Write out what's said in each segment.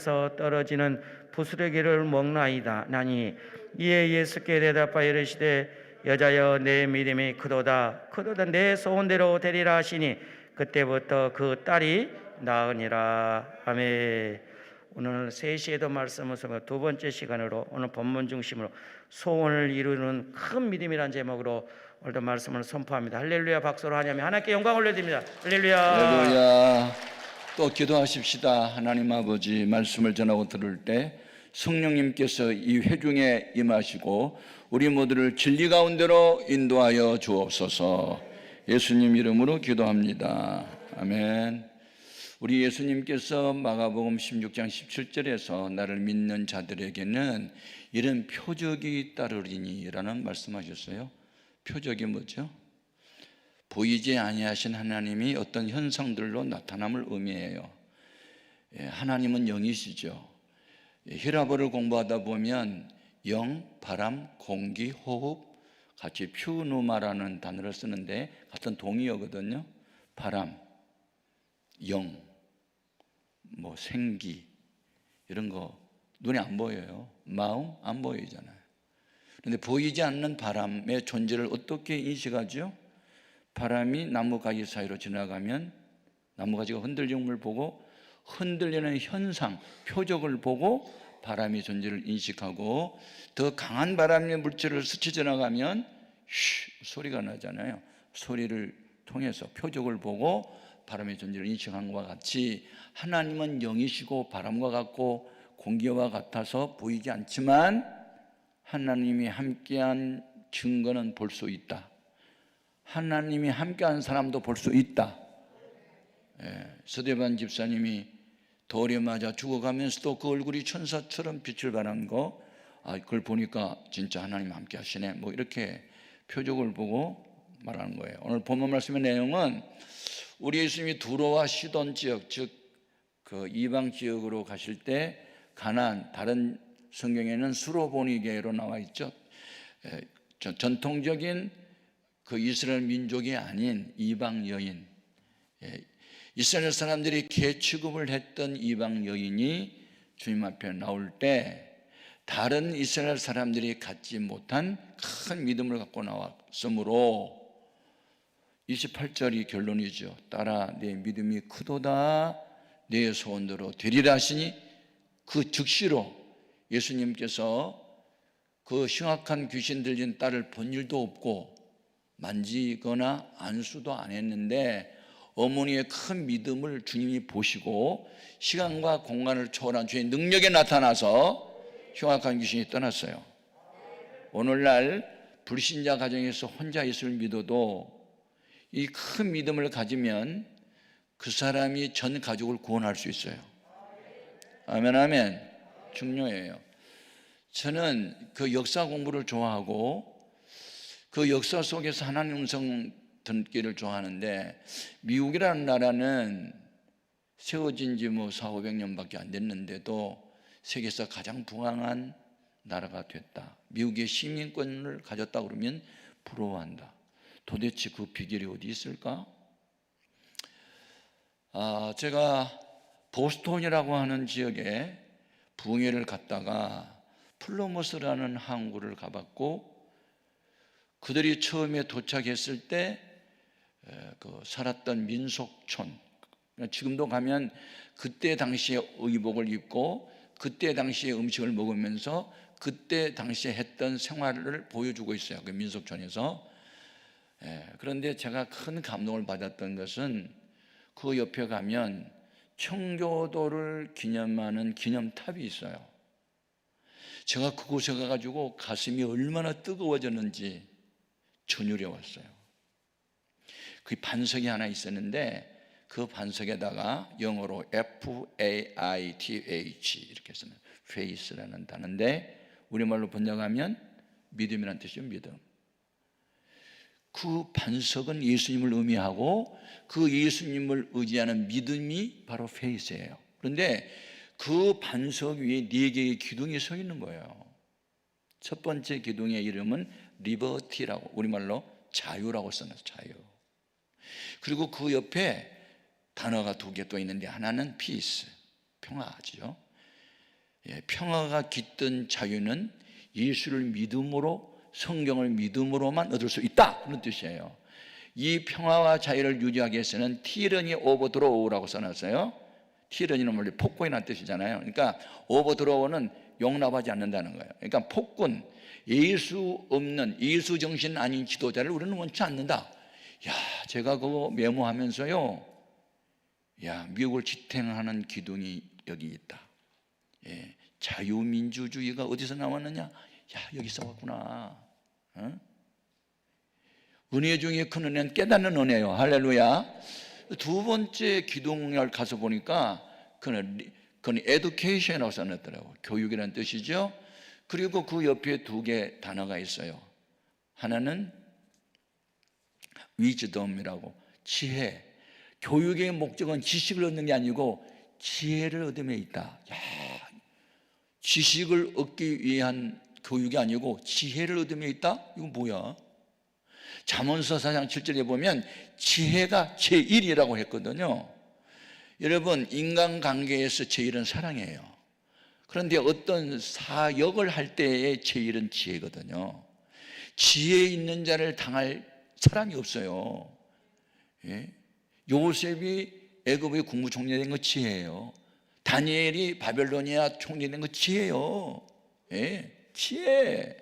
하늘에서 떨어지는 부스러기를 먹나이다 나니 이에 예수께 대답하여 이르시되 여자여 내 믿음이 크도다 내 소원대로 되리라 하시니 그때부터 그 딸이 나으니라. 아멘. 오늘 3시에도 말씀을 쓰며 두 번째 시간으로 오늘 본문 중심으로 소원을 이루는 큰 믿음이라는 제목으로 오늘도 말씀을 선포합니다. 할렐루야. 박수로 하냐면 하나님께 영광 올려드립니다. 할렐루야. 할렐루야. 또 기도하십시다. 하나님 아버지, 말씀을 전하고 들을 때 성령님께서 이 회중에 임하시고 우리 모두를 진리 가운데로 인도하여 주옵소서. 예수님 이름으로 기도합니다. 아멘. 우리 예수님께서 마가복음 16장 17절에서 나를 믿는 자들에게는 이런 표적이 따르리니 라는 말씀하셨어요. 표적이 뭐죠? 보이지 아니하신 하나님이 어떤 현상들로 나타남을 의미해요. 하나님은 영이시죠. 히라보를 공부하다 보면 영, 바람, 공기, 호흡 같이 퓨누마라는 단어를 쓰는데 같은 동의어거든요. 바람, 영, 생기 이런 거 눈에 안 보여요. 마음 안 보이잖아요. 그런데 보이지 않는 바람의 존재를 어떻게 인식하죠? 바람이 나무가지 사이로 지나가면 나무가지가 흔들리는 걸 보고 흔들리는 현상, 표적을 보고 바람의 존재를 인식하고 더 강한 바람의 물질을 스쳐 지나가면 소리가 나잖아요. 소리를 통해서 표적을 보고 바람의 존재를 인식한 것과 같이 하나님은 영이시고 바람과 같고 공기와 같아서 보이지 않지만 하나님이 함께한 증거는 볼 수 있다. 하나님이 함께한 사람도 볼 수 있다. 서대반 집사님이 돌에 맞아 죽어가면서도 그 얼굴이 천사처럼 빛을 발한 거, 그걸 보니까 진짜 하나님 함께 하시네, 이렇게 표적을 보고 말하는 거예요. 오늘 본문 말씀의 내용은 우리 예수님이 두로와 시돈 지역, 즉 그 이방 지역으로 가실 때 가나안, 다른 성경에는 수로보니게로 나와 있죠. 전통적인 그 이스라엘 민족이 아닌 이방 여인, 이스라엘 사람들이 개 취급을 했던 이방 여인이 주님 앞에 나올 때 다른 이스라엘 사람들이 갖지 못한 큰 믿음을 갖고 나왔으므로 28절이 결론이죠. 딸아 내 믿음이 크도다 내 소원대로 되리라 하시니 그 즉시로 예수님께서 그 흉악한 귀신 들린 딸을 본 일도 없고 만지거나 안수도 안 했는데 어머니의 큰 믿음을 주님이 보시고 시간과 공간을 초월한 주의 능력에 나타나서 흉악한 귀신이 떠났어요. 오늘날 불신자 가정에서 혼자 있을 믿어도 이 큰 믿음을 가지면 그 사람이 전 가족을 구원할 수 있어요. 아멘, 아멘. 중요해요. 저는 그 역사 공부를 좋아하고 그 역사 속에서 하나님 음성 듣기를 좋아하는데 미국이라는 나라는 세워진 지 400~500년밖에 안 됐는데도 세계에서 가장 부강한 나라가 됐다. 미국의 시민권을 가졌다 그러면 부러워한다. 도대체 그 비결이 어디 있을까? 제가 보스턴이라고 하는 지역에 부흥회를 갔다가 플러머스라는 항구를 가봤고 그들이 처음에 도착했을 때 그 살았던 민속촌, 지금도 가면 그때 당시에 의복을 입고 그때 당시에 음식을 먹으면서 그때 당시에 했던 생활을 보여주고 있어요. 그 민속촌에서. 그런데 제가 큰 감동을 받았던 것은 그 옆에 가면 청교도를 기념하는 기념탑이 있어요. 제가 그곳에 가가지고 가슴이 얼마나 뜨거워졌는지 전율이 왔어요. 그 반석이 하나 있었는데 그 반석에다가 영어로 F-A-I-T-H 이렇게 쓰는 faith라는 단어인데 우리말로 번역하면 믿음이라는 뜻이죠. 믿음. 그 반석은 예수님을 의미하고 그 예수님을 의지하는 믿음이 바로 faith예요. 그런데 그 반석 위에 4개의 기둥이 서 있는 거예요. 첫 번째 기둥의 이름은 리버티라고, 우리말로 자유라고 써놨어요. 자유. 그리고 그 옆에 단어가 2개 또 있는데 하나는 peace, 평화죠. 평화가 깃든 자유는 예수를 믿음으로, 성경을 믿음으로만 얻을 수 있다, 그런 뜻이에요. 이 평화와 자유를 유지하기 위해서는 티러니 오버드로우라고 써놨어요. 티러니는 원래 폭군이라는 뜻이잖아요. 그러니까 오버드로우는 용납하지 않는다는 거예요. 그러니까 폭군, 예수 없는, 예수 정신 아닌 지도자를 우리는 원치 않는다. 야, 제가 그거 메모하면서요, 야, 미국을 지탱하는 기둥이 여기 있다. 자유민주주의가 어디서 나왔느냐? 야, 여기서 왔구나. 은혜 중에 큰 은혜는 깨닫는 은혜예요. 할렐루야. 두 번째 기둥을 가서 보니까 그건 education이라고 써놨더라고요. 교육이라는 뜻이죠. 그리고 그 옆에 두 개 단어가 있어요. 하나는 wisdom이라고, 지혜. 교육의 목적은 지식을 얻는 게 아니고 지혜를 얻음에 있다. 야, 지식을 얻기 위한 교육이 아니고 지혜를 얻음에 있다? 이건 뭐야? 잠언서 4장 7절에 보면 지혜가 제1이라고 했거든요. 여러분, 인간관계에서 제1은 사랑이에요. 그런데 어떤 사역을 할 때의 제1은 지혜거든요. 지혜 있는 자를 당할 사람이 없어요. 요셉이 애굽의 국무총리 된 거 지혜예요. 다니엘이 바벨로니아 총리 된 거 지혜예요. 지혜.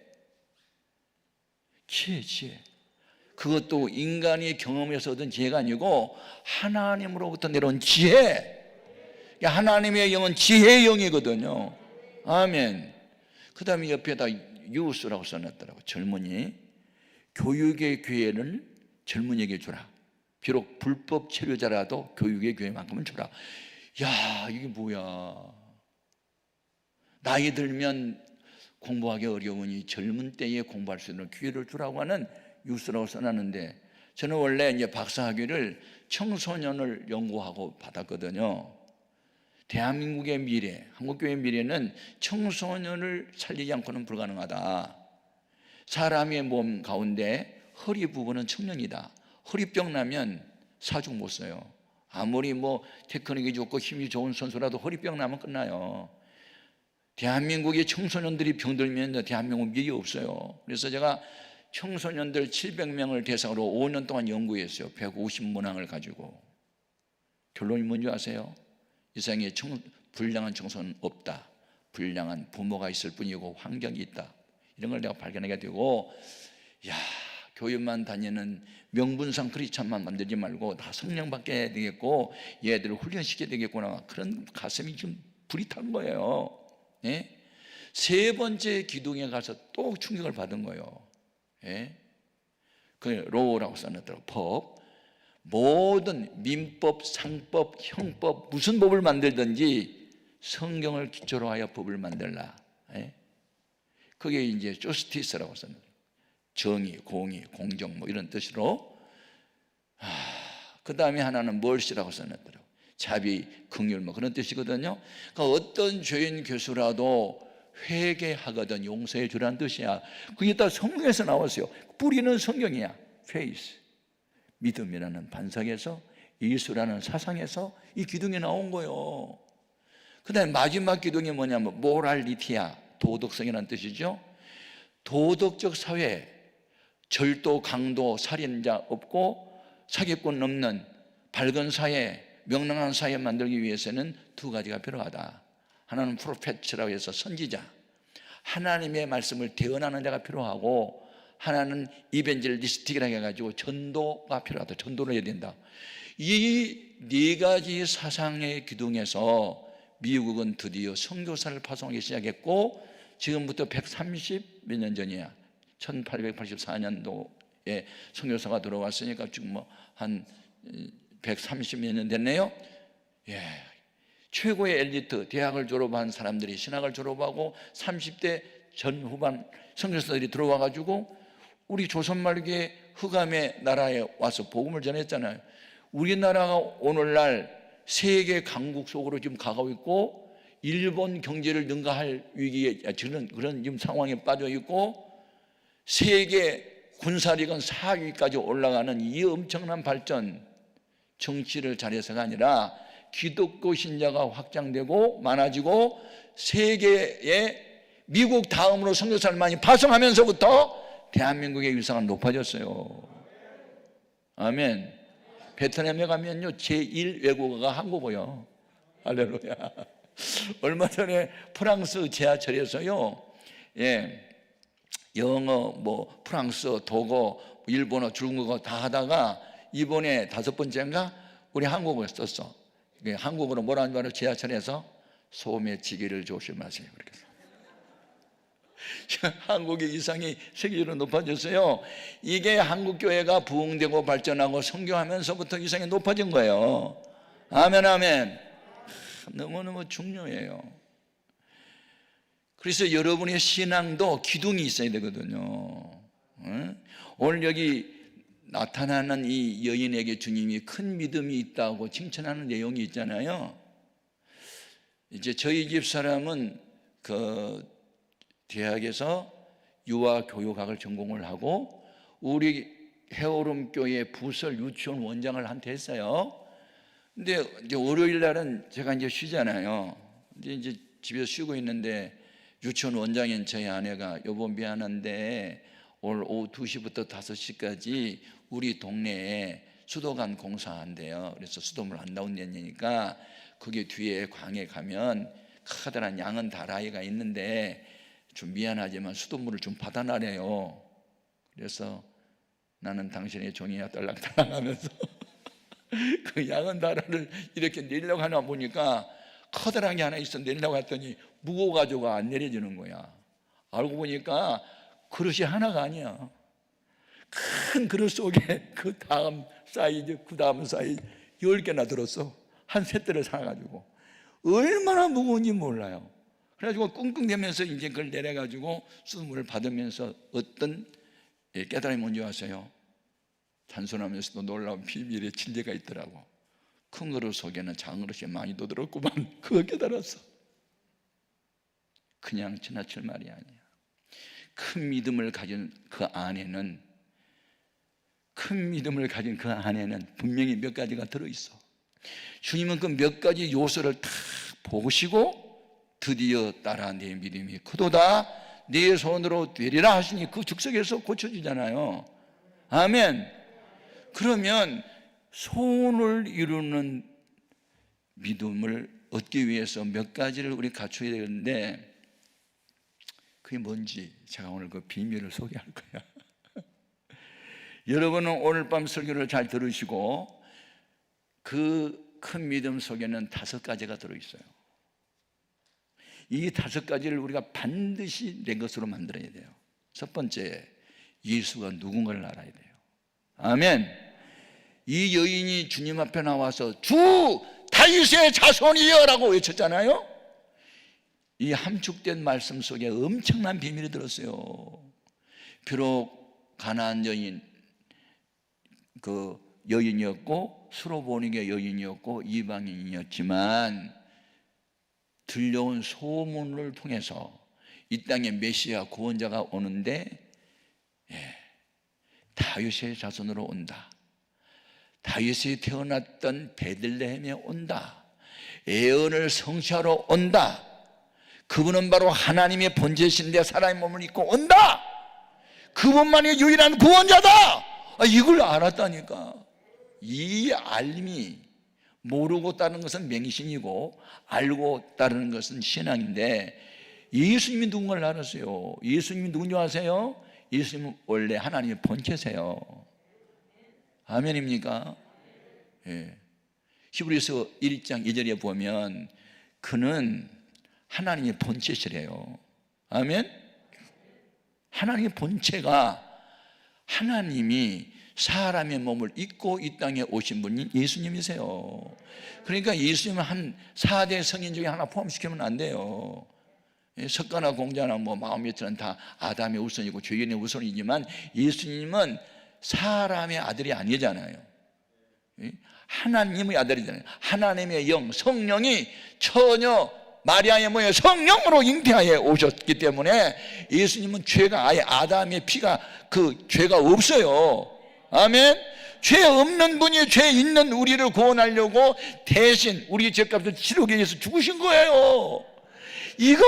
그것도 인간이 경험해서 얻은 지혜가 아니고 하나님으로부터 내려온 지혜. 하나님의 영은 지혜의 영이거든요. 아멘. 그 다음에 옆에다 유스라고 써놨더라고요. 젊은이. 교육의 기회를 젊은이에게 주라. 비록 불법 체류자라도 교육의 기회만큼은 주라. 야, 이게 뭐야? 나이 들면 공부하기 어려우니 젊은 때에 공부할 수 있는 기회를 주라고 하는 유스라고 써놨는데, 저는 원래 이제 박사학위를 청소년을 연구하고 받았거든요. 대한민국의 미래, 한국교회의 미래는 청소년을 살리지 않고는 불가능하다. 사람의 몸 가운데 허리 부분은 청년이다. 허리병 나면 사죽 못 써요. 아무리 테크닉이 좋고 힘이 좋은 선수라도 허리병 나면 끝나요. 대한민국의 청소년들이 병들면 대한민국 미래 없어요. 그래서 제가 청소년들 700명을 대상으로 5년 동안 연구했어요. 150문항을 가지고. 결론이 뭔지 아세요? 이 세상에 불량한 청소는 없다. 불량한 부모가 있을 뿐이고 환경이 있다. 이런 걸 내가 발견하게 되고, 야, 교회만 다니는 명분상 크리스찬만 만들지 말고 다 성령 받게 되겠고 얘들을 훈련시켜야 되겠구나. 그런 가슴이 좀 불이 탄 거예요. 세 번째 기둥에 가서 또 충격을 받은 거예요. 그 로우라고 써놨더라고요. 법. 모든 민법, 상법, 형법, 무슨 법을 만들든지 성경을 기초로 하여 법을 만들라. 그게 이제 justice라고 써놨어요. 정의, 공의, 공정 이런 뜻으로. 그 다음에 하나는 mercy라고 써놨더라고요. 자비, 긍휼 그런 뜻이거든요. 그러니까 어떤 죄인 교수라도 회개하거든 용서해 주라는 뜻이야. 그게 다 성경에서 나왔어요. 뿌리는 성경이야. faith, 믿음이라는 반석에서, 예수라는 사상에서 이 기둥이 나온 거예요. 그 다음에 마지막 기둥이 뭐냐면 모랄리티야, 도덕성이라는 뜻이죠. 도덕적 사회, 절도, 강도, 살인자 없고 사기꾼 없는 밝은 사회, 명랑한 사회 만들기 위해서는 두 가지가 필요하다. 하나는 프로페트라고 해서 선지자, 하나님의 말씀을 대언하는 자가 필요하고, 하나는 이벤젤리스틱이라고 해가지고 전도가 필요하다. 전도를 해야 된다. 이 네 가지 사상의 기둥에서 미국은 드디어 선교사를 파송하기 시작했고, 지금부터 130 몇 년 전이야. 1884년도에 선교사가 들어왔으니까 지금 한 130 몇 년 됐네요. 최고의 엘리트, 대학을 졸업한 사람들이 신학을 졸업하고 30대 전후반 선교사들이 들어와가지고 우리 조선 말기의 흑암의 나라에 와서 복음을 전했잖아요. 우리나라가 오늘날 세계 강국 속으로 지금 가고 있고, 일본 경제를 능가할 위기에 그런 지금 상황에 빠져 있고, 세계 군사력은 4위까지 올라가는 이 엄청난 발전, 정치를 잘해서가 아니라 기독교 신자가 확장되고 많아지고 세계에 미국 다음으로 선교사를 많이 파송하면서부터 대한민국의 위상은 높아졌어요. 아멘. 베트남에 가면요 제1 외국어가 한국어요. 할렐루야. 얼마 전에 프랑스 지하철에서요, 영어, 프랑스, 독어, 일본어, 중국어 다 하다가 이번에 5번째인가 우리 한국어를 썼어. 한국어로 뭐라는 줄 알아요? 지하철에서 소매 지기를 조심하세요. 그렇게 해서. 한국의 위상이 세계적으로 높아졌어요. 이게 한국교회가 부흥되고 발전하고 선교하면서부터 위상이 높아진 거예요. 아멘, 아멘. 너무너무 중요해요. 그래서 여러분의 신앙도 기둥이 있어야 되거든요. 오늘 여기 나타나는 이 여인에게 주님이 큰 믿음이 있다고 칭찬하는 내용이 있잖아요. 이제 저희 집 사람은 그 대학에서 유아교육학을 전공을 하고 우리 해오름교회 부설 유치원 원장을 한테 했어요. 근데 이제 월요일 날은 제가 이제 쉬잖아요. 이제 집에서 쉬고 있는데 유치원 원장인 저희 아내가 여보 미안한데 오늘 오후 2시부터 5시까지 우리 동네에 수도관 공사한대요. 그래서 수돗물 안 나온다니까 거기 뒤에 광에 가면 커다란 양은 다라이가 있는데 좀 미안하지만 수돗물을 좀 받아놔래요. 그래서 나는 당신의 종이야 떨랑떨랑 하면서 그 양은 다라를 이렇게 내리려고 하나 보니까 커다란 게 하나 있어. 내리려고 했더니 무거워가지고 안 내려지는 거야. 알고 보니까 그릇이 하나가 아니야. 큰 그릇 속에 그 다음 사이즈 10개나 들었어. 한 세트를 사가지고 얼마나 무거운지 몰라요. 그래가지고 끙끙대면서 이제 그걸 내려가지고 수돗물을 받으면서 어떤 깨달음이 뭔지 아세요? 단순하면서도 놀라운 비밀의 진리가 있더라고. 큰 그릇 속에는 작은 그릇이 많이 더 들었구만. 그거 깨달았어. 그냥 지나칠 말이 아니야. 큰 믿음을 가진 그 안에는 분명히 몇 가지가 들어있어. 주님은 그 몇 가지 요소를 다 보시고 드디어 딸아 내 믿음이 크도다 네 손으로 되리라 하시니 그 즉석에서 고쳐주잖아요. 아멘. 그러면 소원을 이루는 믿음을 얻기 위해서 몇 가지를 우리 갖춰야 되는데 그게 뭔지 제가 오늘 그 비밀을 소개할 거야. 여러분은 오늘 밤 설교를 잘 들으시고 그 큰 믿음 속에는 5가지가 들어있어요. 이 5가지를 우리가 반드시 내 것으로 만들어야 돼요. 첫 번째, 예수가 누군가를 알아야 돼요. 아멘. 이 여인이 주님 앞에 나와서 주 다윗의 자손이여 라고 외쳤잖아요. 이 함축된 말씀 속에 엄청난 비밀이 들었어요. 비록 가나안 여인 그 여인이었고 수로보니게 여인이었고 이방인이었지만 들려온 소문을 통해서 이 땅에 메시아 구원자가 오는데 다윗의 자손으로 온다. 다윗이 태어났던 베들레헴에 온다. 예언을 성취하러 온다. 그분은 바로 하나님의 본체신데 사람의 몸을 입고 온다. 그분만이 유일한 구원자다. 이걸 알았다니까. 이 알림이 모르고 따르는 것은 맹신이고 알고 따르는 것은 신앙인데 예수님이 누군가를 알았어요. 예수님이 누군지 아세요? 예수님은 원래 하나님의 본체세요. 아멘입니까? 예. 히브리서 1장 2절에 보면 그는 하나님의 본체시래요. 아멘? 하나님의 본체가 하나님이 사람의 몸을 입고 이 땅에 오신 분이 예수님이세요. 그러니까 예수님은 한 4대 성인 중에 하나 포함시키면 안 돼요. 석가나 공자나 마음에처럼 다 아담의 우선이고 죄인의 우선이지만 예수님은 사람의 아들이 아니잖아요. 하나님의 아들이잖아요. 하나님의 영, 성령이 처녀 마리아의 몸에 성령으로 잉태하여 오셨기 때문에 예수님은 죄가 아예 아담의 피가 그 죄가 없어요. 아멘. 죄 없는 분이 죄 있는 우리를 구원하려고 대신 우리 죄값을 치르기 위해서 죽으신 거예요. 이거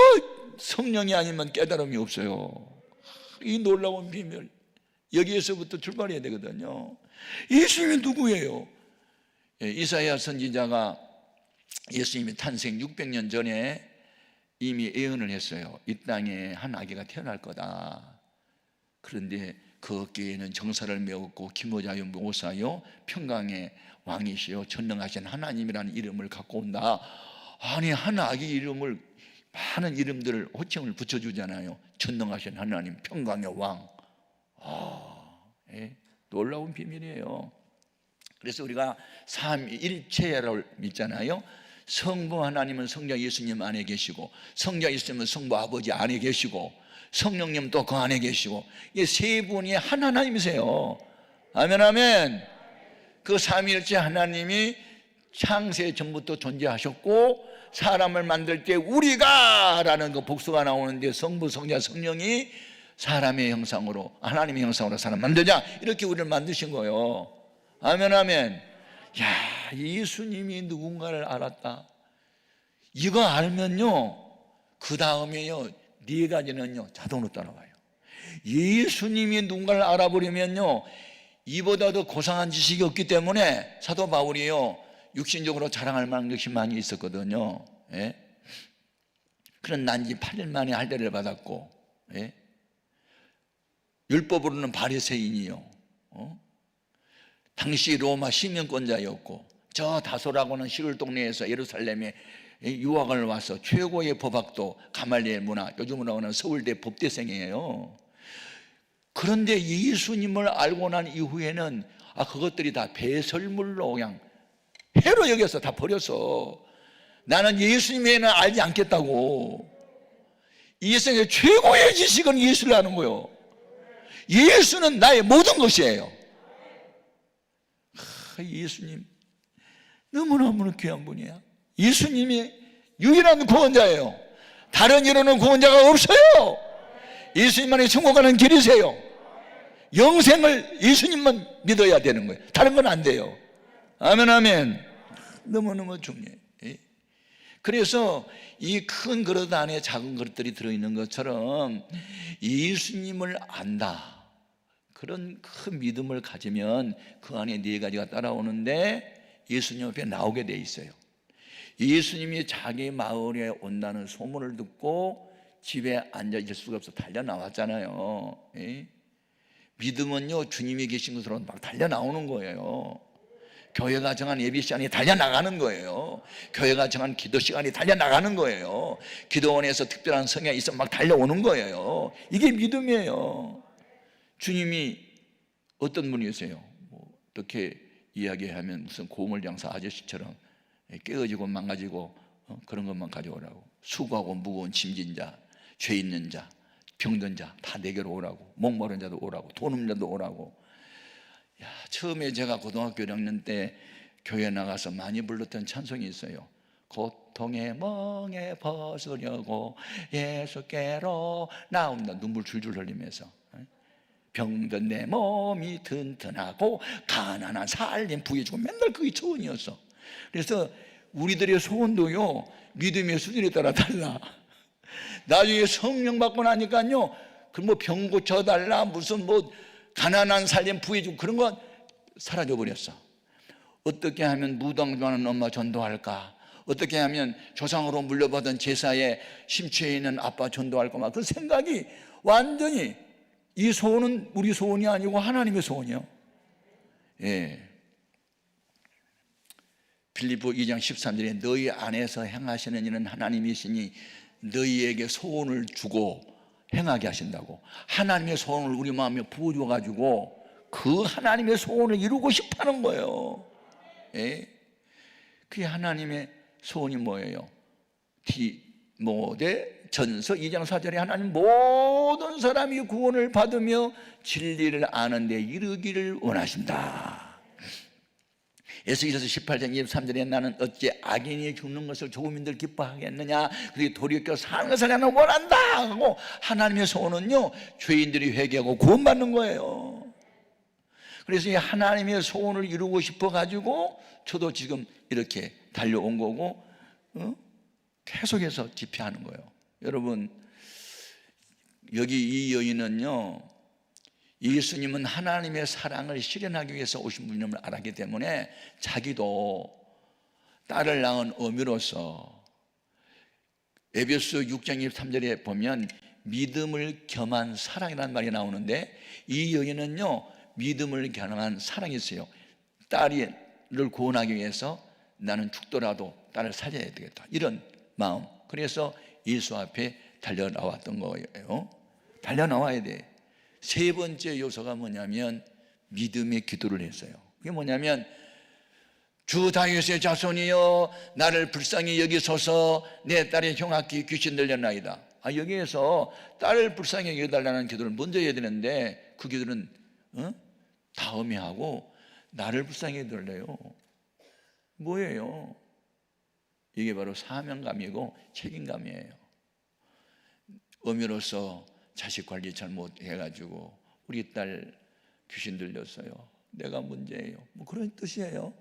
성령이 아니면 깨달음이 없어요. 이 놀라운 비밀, 여기에서부터 출발해야 되거든요. 예수님이 누구예요? 이사야 선지자가 예수님이 탄생 600년 전에 이미 예언을 했어요. 이 땅에 한 아기가 태어날 거다. 그런데 그 어깨에는 정사를 메었고 기모자요 모사요 평강의 왕이시요 전능하신 하나님이라는 이름을 갖고 온다. 아니, 한 아기 이름을 많은 이름들을 호칭을 붙여주잖아요. 전능하신 하나님, 평강의 왕. 놀라운 비밀이에요. 그래서 우리가 삼위일체를 믿잖아요. 성부 하나님은 성자 예수님 안에 계시고, 성자 예수님은 성부 아버지 안에 계시고, 성령님 또 그 안에 계시고, 이 세 분이 한 하나님이세요. 아멘, 아멘. 그 삼위일체 하나님이 창세 전부터 존재하셨고, 사람을 만들 때 우리가 라는 그 복수가 나오는데, 성부, 성자, 성령이 사람의 형상으로, 하나님의 형상으로 사람 만들자, 이렇게 우리를 만드신 거예요. 아멘, 아멘. 야, 예수님이 누군가를 알았다. 이거 알면요, 그 다음에요, 네 가지는요 자동으로 따라와요. 예수님이 누군가를 알아버리면요, 이보다 더 고상한 지식이 없기 때문에 사도 바울이요, 육신적으로 자랑할 만한 것이 많이 있었거든요. 예? 그런 난지 8일 만에 할례를 받았고, 예? 율법으로는 바리새인이요, 당시 로마 시민권자였고, 저 다소라고는 시골 동네에서 예루살렘에 유학을 와서 최고의 법학도 가말리엘 문화, 요즘으로 하는 서울대 법대생이에요. 그런데 예수님을 알고 난 이후에는 그것들이 다 배설물로 그냥 해로 여겨서 다 버렸어. 나는 예수님 외에는 알지 않겠다고. 이 세상의 최고의 지식은 예수를 아는 거예요. 예수는 나의 모든 것이에요. 예수님 너무너무 귀한 분이야. 예수님이 유일한 구원자예요. 다른 이로는 구원자가 없어요. 예수님만이 천국 가는 길이세요. 영생을 예수님만 믿어야 되는 거예요. 다른 건 안 돼요. 아멘, 아멘. 너무너무 중요해요. 그래서 이 큰 그릇 안에 작은 그릇들이 들어있는 것처럼 예수님을 안다, 그런 큰 믿음을 가지면 그 안에 네 가지가 따라오는데, 예수님 앞에 나오게 돼 있어요. 예수님이 자기 마을에 온다는 소문을 듣고 집에 앉아 있을 수가 없어 달려 나왔잖아요. 믿음은요, 주님이 계신 곳으로 막 달려 나오는 거예요. 교회가 정한 예배 시간이 달려 나가는 거예요. 교회가 정한 기도 시간이 달려 나가는 거예요. 기도원에서 특별한 성향이 있으면 막 달려오는 거예요. 이게 믿음이에요. 주님이 어떤 분이세요? 어떻게 이야기하면 무슨 고물장사 아저씨처럼 깨어지고 망가지고 그런 것만 가져오라고, 수고하고 무거운 짐진 자, 죄 있는 자, 병든 자 다 내게로 오라고, 목마른 자도 오라고, 돈 없는 자도 오라고. 야, 처음에 제가 고등학교 1학년 때 교회 나가서 많이 불렀던 찬송이 있어요. 고통의 멍에 벗으려고 예수께로 나온다. 눈물 줄줄 흘리면서. 병든 내 몸이 튼튼하고 가난한 살림 부해주고, 맨날 그게 소원이었어. 그래서 우리들의 소원도요, 믿음의 수준에 따라 달라. 나중에 성령 받고 나니까요, 그 뭐 병 고쳐달라, 무슨 뭐 가난한 살림 부해주고, 그런 거 사라져버렸어. 어떻게 하면 무당 좋아하는 엄마 전도할까? 어떻게 하면 조상으로 물려받은 제사에 심취해 있는 아빠 전도할까? 막 그 생각이 완전히, 이 소원은 우리 소원이 아니고 하나님의 소원이요. 예. 빌립보 2장 13절에 너희 안에서 행하시는 일은 하나님이시니 너희에게 소원을 주고 행하게 하신다고. 하나님의 소원을 우리 마음에 부어줘가지고 그 하나님의 소원을 이루고 싶어하는 거예요. 예? 그게 하나님의 소원이 뭐예요? 디모데 전서 2장 4절에 하나님 모든 사람이 구원을 받으며 진리를 아는 데 이르기를 원하신다. 에스겔서 18장 23절에 나는 어찌 악인이 죽는 것을 조국민들 기뻐하겠느냐, 그리고 돌이켜 사는 것을 나는 원한다 하고, 하나님의 소원은요, 죄인들이 회개하고 구원받는 거예요. 그래서 이 하나님의 소원을 이루고 싶어 가지고 저도 지금 이렇게 달려온 거고, 계속해서 집회하는 거예요. 여러분, 여기 이 여인은요, 예수님은 하나님의 사랑을 실현하기 위해서 오신 분임을 알았기 때문에 자기도 딸을 낳은 어미로서 에베소 6장 23절에 보면 믿음을 겸한 사랑이라는 말이 나오는데, 이 여인은요 믿음을 겸한 사랑이 있어요. 딸을 구원하기 위해서 나는 죽더라도 딸을 살려야 되겠다, 이런 마음. 그래서 예수 앞에 달려나왔던 거예요. 달려나와야 돼. 세 번째 요소가 뭐냐면 믿음의 기도를 했어요. 그게 뭐냐면 주 다윗의 자손이여 나를 불쌍히 여기소서, 내 딸의 흉악기 귀신 들렸나이다. 여기에서 딸을 불쌍히 여겨달라는 기도를 먼저 해야 되는데 그 기도는 다음에 하고 나를 불쌍히 여겨달래요. 뭐예요? 이게 바로 사명감이고 책임감이에요. 어미로서 자식 관리 잘못해가지고 우리 딸 귀신 들렸어요, 내가 문제예요, 뭐 그런 뜻이에요.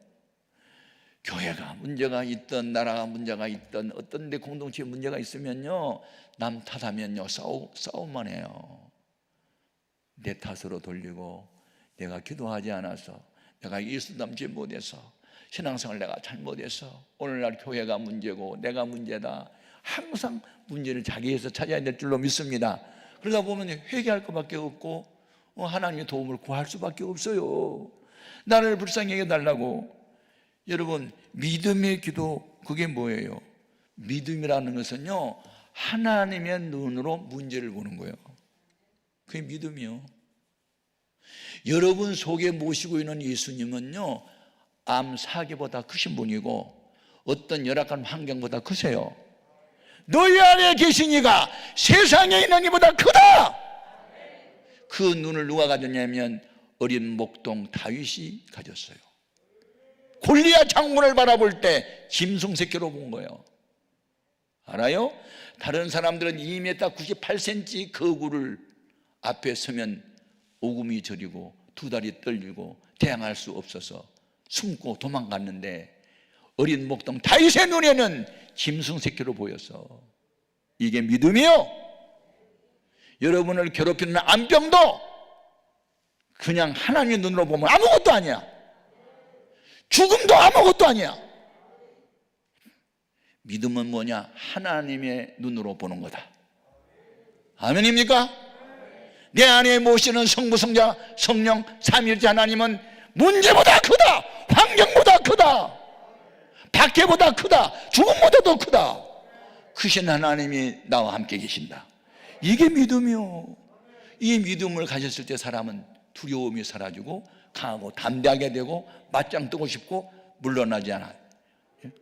교회가 문제가 있던, 나라가 문제가 있던, 어떤 데 공동체에 문제가 있으면요 남 탓하면요 싸움만 해요. 내 탓으로 돌리고, 내가 기도하지 않아서, 내가 예수 닮지 못해서, 신앙생활 내가 잘못해서 오늘날 교회가 문제고 내가 문제다, 항상 문제를 자기에서 찾아야 될 줄로 믿습니다. 그러다 보면 회개할 것밖에 없고 하나님의 도움을 구할 수밖에 없어요. 나를 불쌍히 여겨달라고. 여러분, 믿음의 기도, 그게 뭐예요? 믿음이라는 것은요 하나님의 눈으로 문제를 보는 거예요. 그게 믿음이요. 여러분 속에 모시고 있는 예수님은요 암 사기보다 크신 분이고 어떤 열악한 환경보다 크세요. 너희 안에 계신 이가 세상에 있는 이보다 크다. 그 눈을 누가 가졌냐면 어린 목동 다윗이 가졌어요. 골리앗 장군을 바라볼 때 짐승새끼로 본 거예요. 알아요? 다른 사람들은 2m 98cm 거구를 앞에 서면 오금이 저리고 두 다리 떨리고 대항할 수 없어서 숨고 도망갔는데 어린 목동 다윗의 눈에는 짐승새끼로 보였어. 이게 믿음이요. 여러분을 괴롭히는 암병도 그냥 하나님의 눈으로 보면 아무것도 아니야. 죽음도 아무것도 아니야. 믿음은 뭐냐? 하나님의 눈으로 보는 거다. 아멘입니까? 내 안에 모시는 성부, 성자, 성령, 삼위일체 하나님은 문제보다 크다, 환경보다 크다, 박해보다 크다, 죽음보다도 크다. 크신 하나님이 나와 함께 계신다. 이게 믿음이요. 이 믿음을 가졌을 때 사람은 두려움이 사라지고 강하고 담대하게 되고 맞짱 뜨고 싶고 물러나지 않아.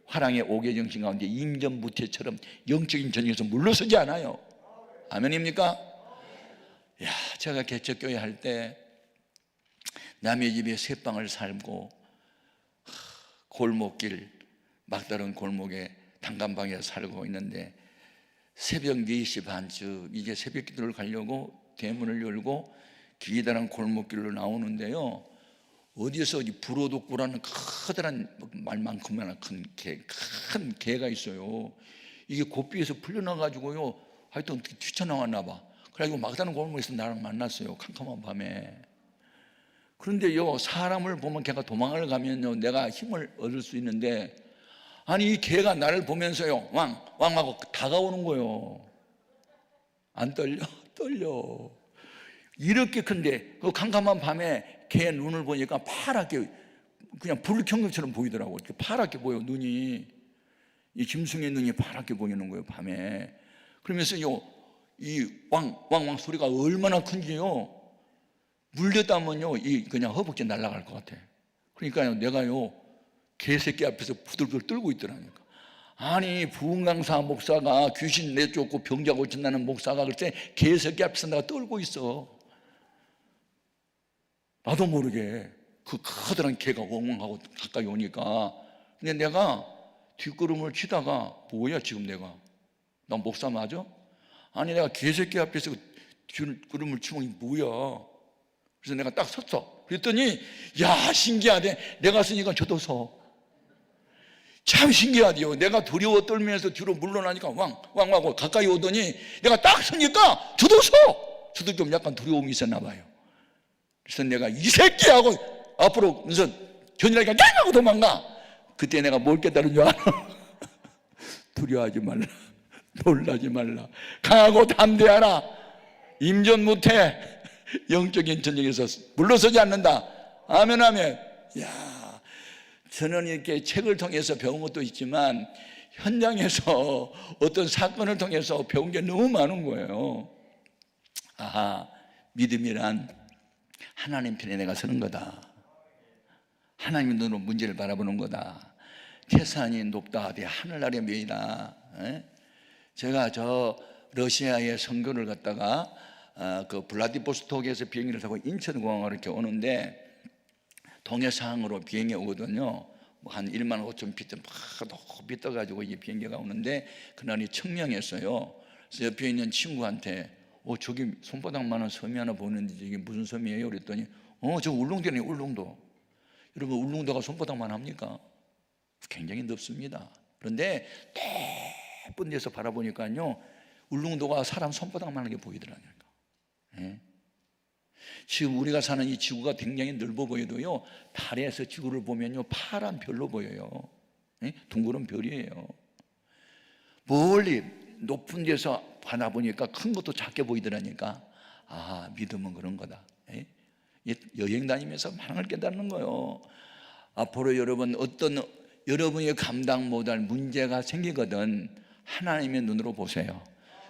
화랑의 옥외정신 가운데 임전무태처럼 영적인 전쟁에서 물러서지 않아요. 아멘입니까? 제가 개척교회 할 때 남의 집에 새방을 살고 골목길 막다른 골목에 단간방에 살고 있는데 새벽 4시 반쯤 이제 새벽 기도를 가려고 대문을 열고 기다란 골목길로 나오는데요, 어디서 불어독구라는 커다란 말만큼이나 큰 개가 있어요. 이게 고삐에서 풀려나가지고요 하여튼 튀쳐나왔나 봐. 그래가지고 막다른 골목에서 나랑 만났어요, 캄캄한 밤에. 그런데요 사람을 보면 걔가 도망을 가면요 내가 힘을 얻을 수 있는데, 아니 이 개가 나를 보면서요 왕 하고 다가오는 거예요. 안 떨려? 떨려. 이렇게 큰데 그 캄캄한 밤에 개 눈을 보니까 파랗게 그냥 불경처럼 보이더라고요. 이렇게 파랗게 보여, 눈이. 이 짐승의 눈이 파랗게 보이는 거예요, 밤에. 그러면서요 이 왕 소리가 얼마나 큰지요, 물렸다면요 이 그냥 허벅지 날아갈 것 같아. 그러니까요 내가요 개새끼 앞에서 부들부들 떨고 있더라니까. 아니 부흥강사 목사가 귀신 내쫓고 병자 고친다는 목사가 글쎄 개새끼 앞에서 내가 떨고 있어. 나도 모르게 그 커다란 개가 엉엉하고 가까이 오니까. 근데 내가 뒷걸음을 치다가 뭐야 지금 내가 나 목사 맞아? 아니 내가 개새끼 앞에서 뒷걸음을 치면 뭐야. 그래서 내가 딱 섰어. 그랬더니 야, 신기하대. 내가 쓰니까 저도 서. 참 신기하디요. 내가 두려워 떨면서 뒤로 물러나니까 왕하고 가까이 오더니 내가 딱 서니까 저도 서. 저도 좀 약간 두려움이 있었나 봐요. 그래서 내가 이 새끼 하고 앞으로 그래서 견인하니까 냥 하고 도망가. 그때 내가 뭘 깨달은 줄 알아? 두려워하지 말라, 놀라지 말라, 강하고 담대하라, 임전 못해, 영적인 전쟁에서 물러서지 않는다. 아멘, 아멘. 야, 저는 이렇게 책을 통해서 배운 것도 있지만 현장에서 어떤 사건을 통해서 배운 게 너무 많은 거예요. 아하, 믿음이란 하나님 편에 내가 서는 거다. 하나님의 눈으로 문제를 바라보는 거다. 태산이 높다 하되 하늘 아래 면이다. 제가 저 러시아의 선교를 갔다가 그 블라디보스톡에서 비행기를 타고 인천공항으로 이렇게 오는데 동해상으로 비행기 오거든요. 한 1만 5천 피트 막 높이 떠가지고 이 비행기가 오는데 그날이 청명했어요. 그래서 옆에 있는 친구한테 저기 손바닥만한 섬이 하나 보이는데 이게 무슨 섬이에요? 그랬더니 저 울릉도네, 울릉도. 여러분, 울릉도가 손바닥만 합니까? 굉장히 넓습니다. 그런데 높은 데서 바라보니까요, 울릉도가 사람 손바닥만한 게 보이더라고요. 예? 지금 우리가 사는 이 지구가 굉장히 넓어 보여도요, 달에서 지구를 보면요, 파란 별로 보여요. 예? 둥그런 별이에요. 멀리 높은 데서 바라보니까 큰 것도 작게 보이더라니까. 아, 믿음은 그런 거다. 예? 여행 다니면서 많은 걸 깨닫는 거예요. 앞으로 여러분 어떤 여러분이 감당 못할 문제가 생기거든 하나님의 눈으로 보세요.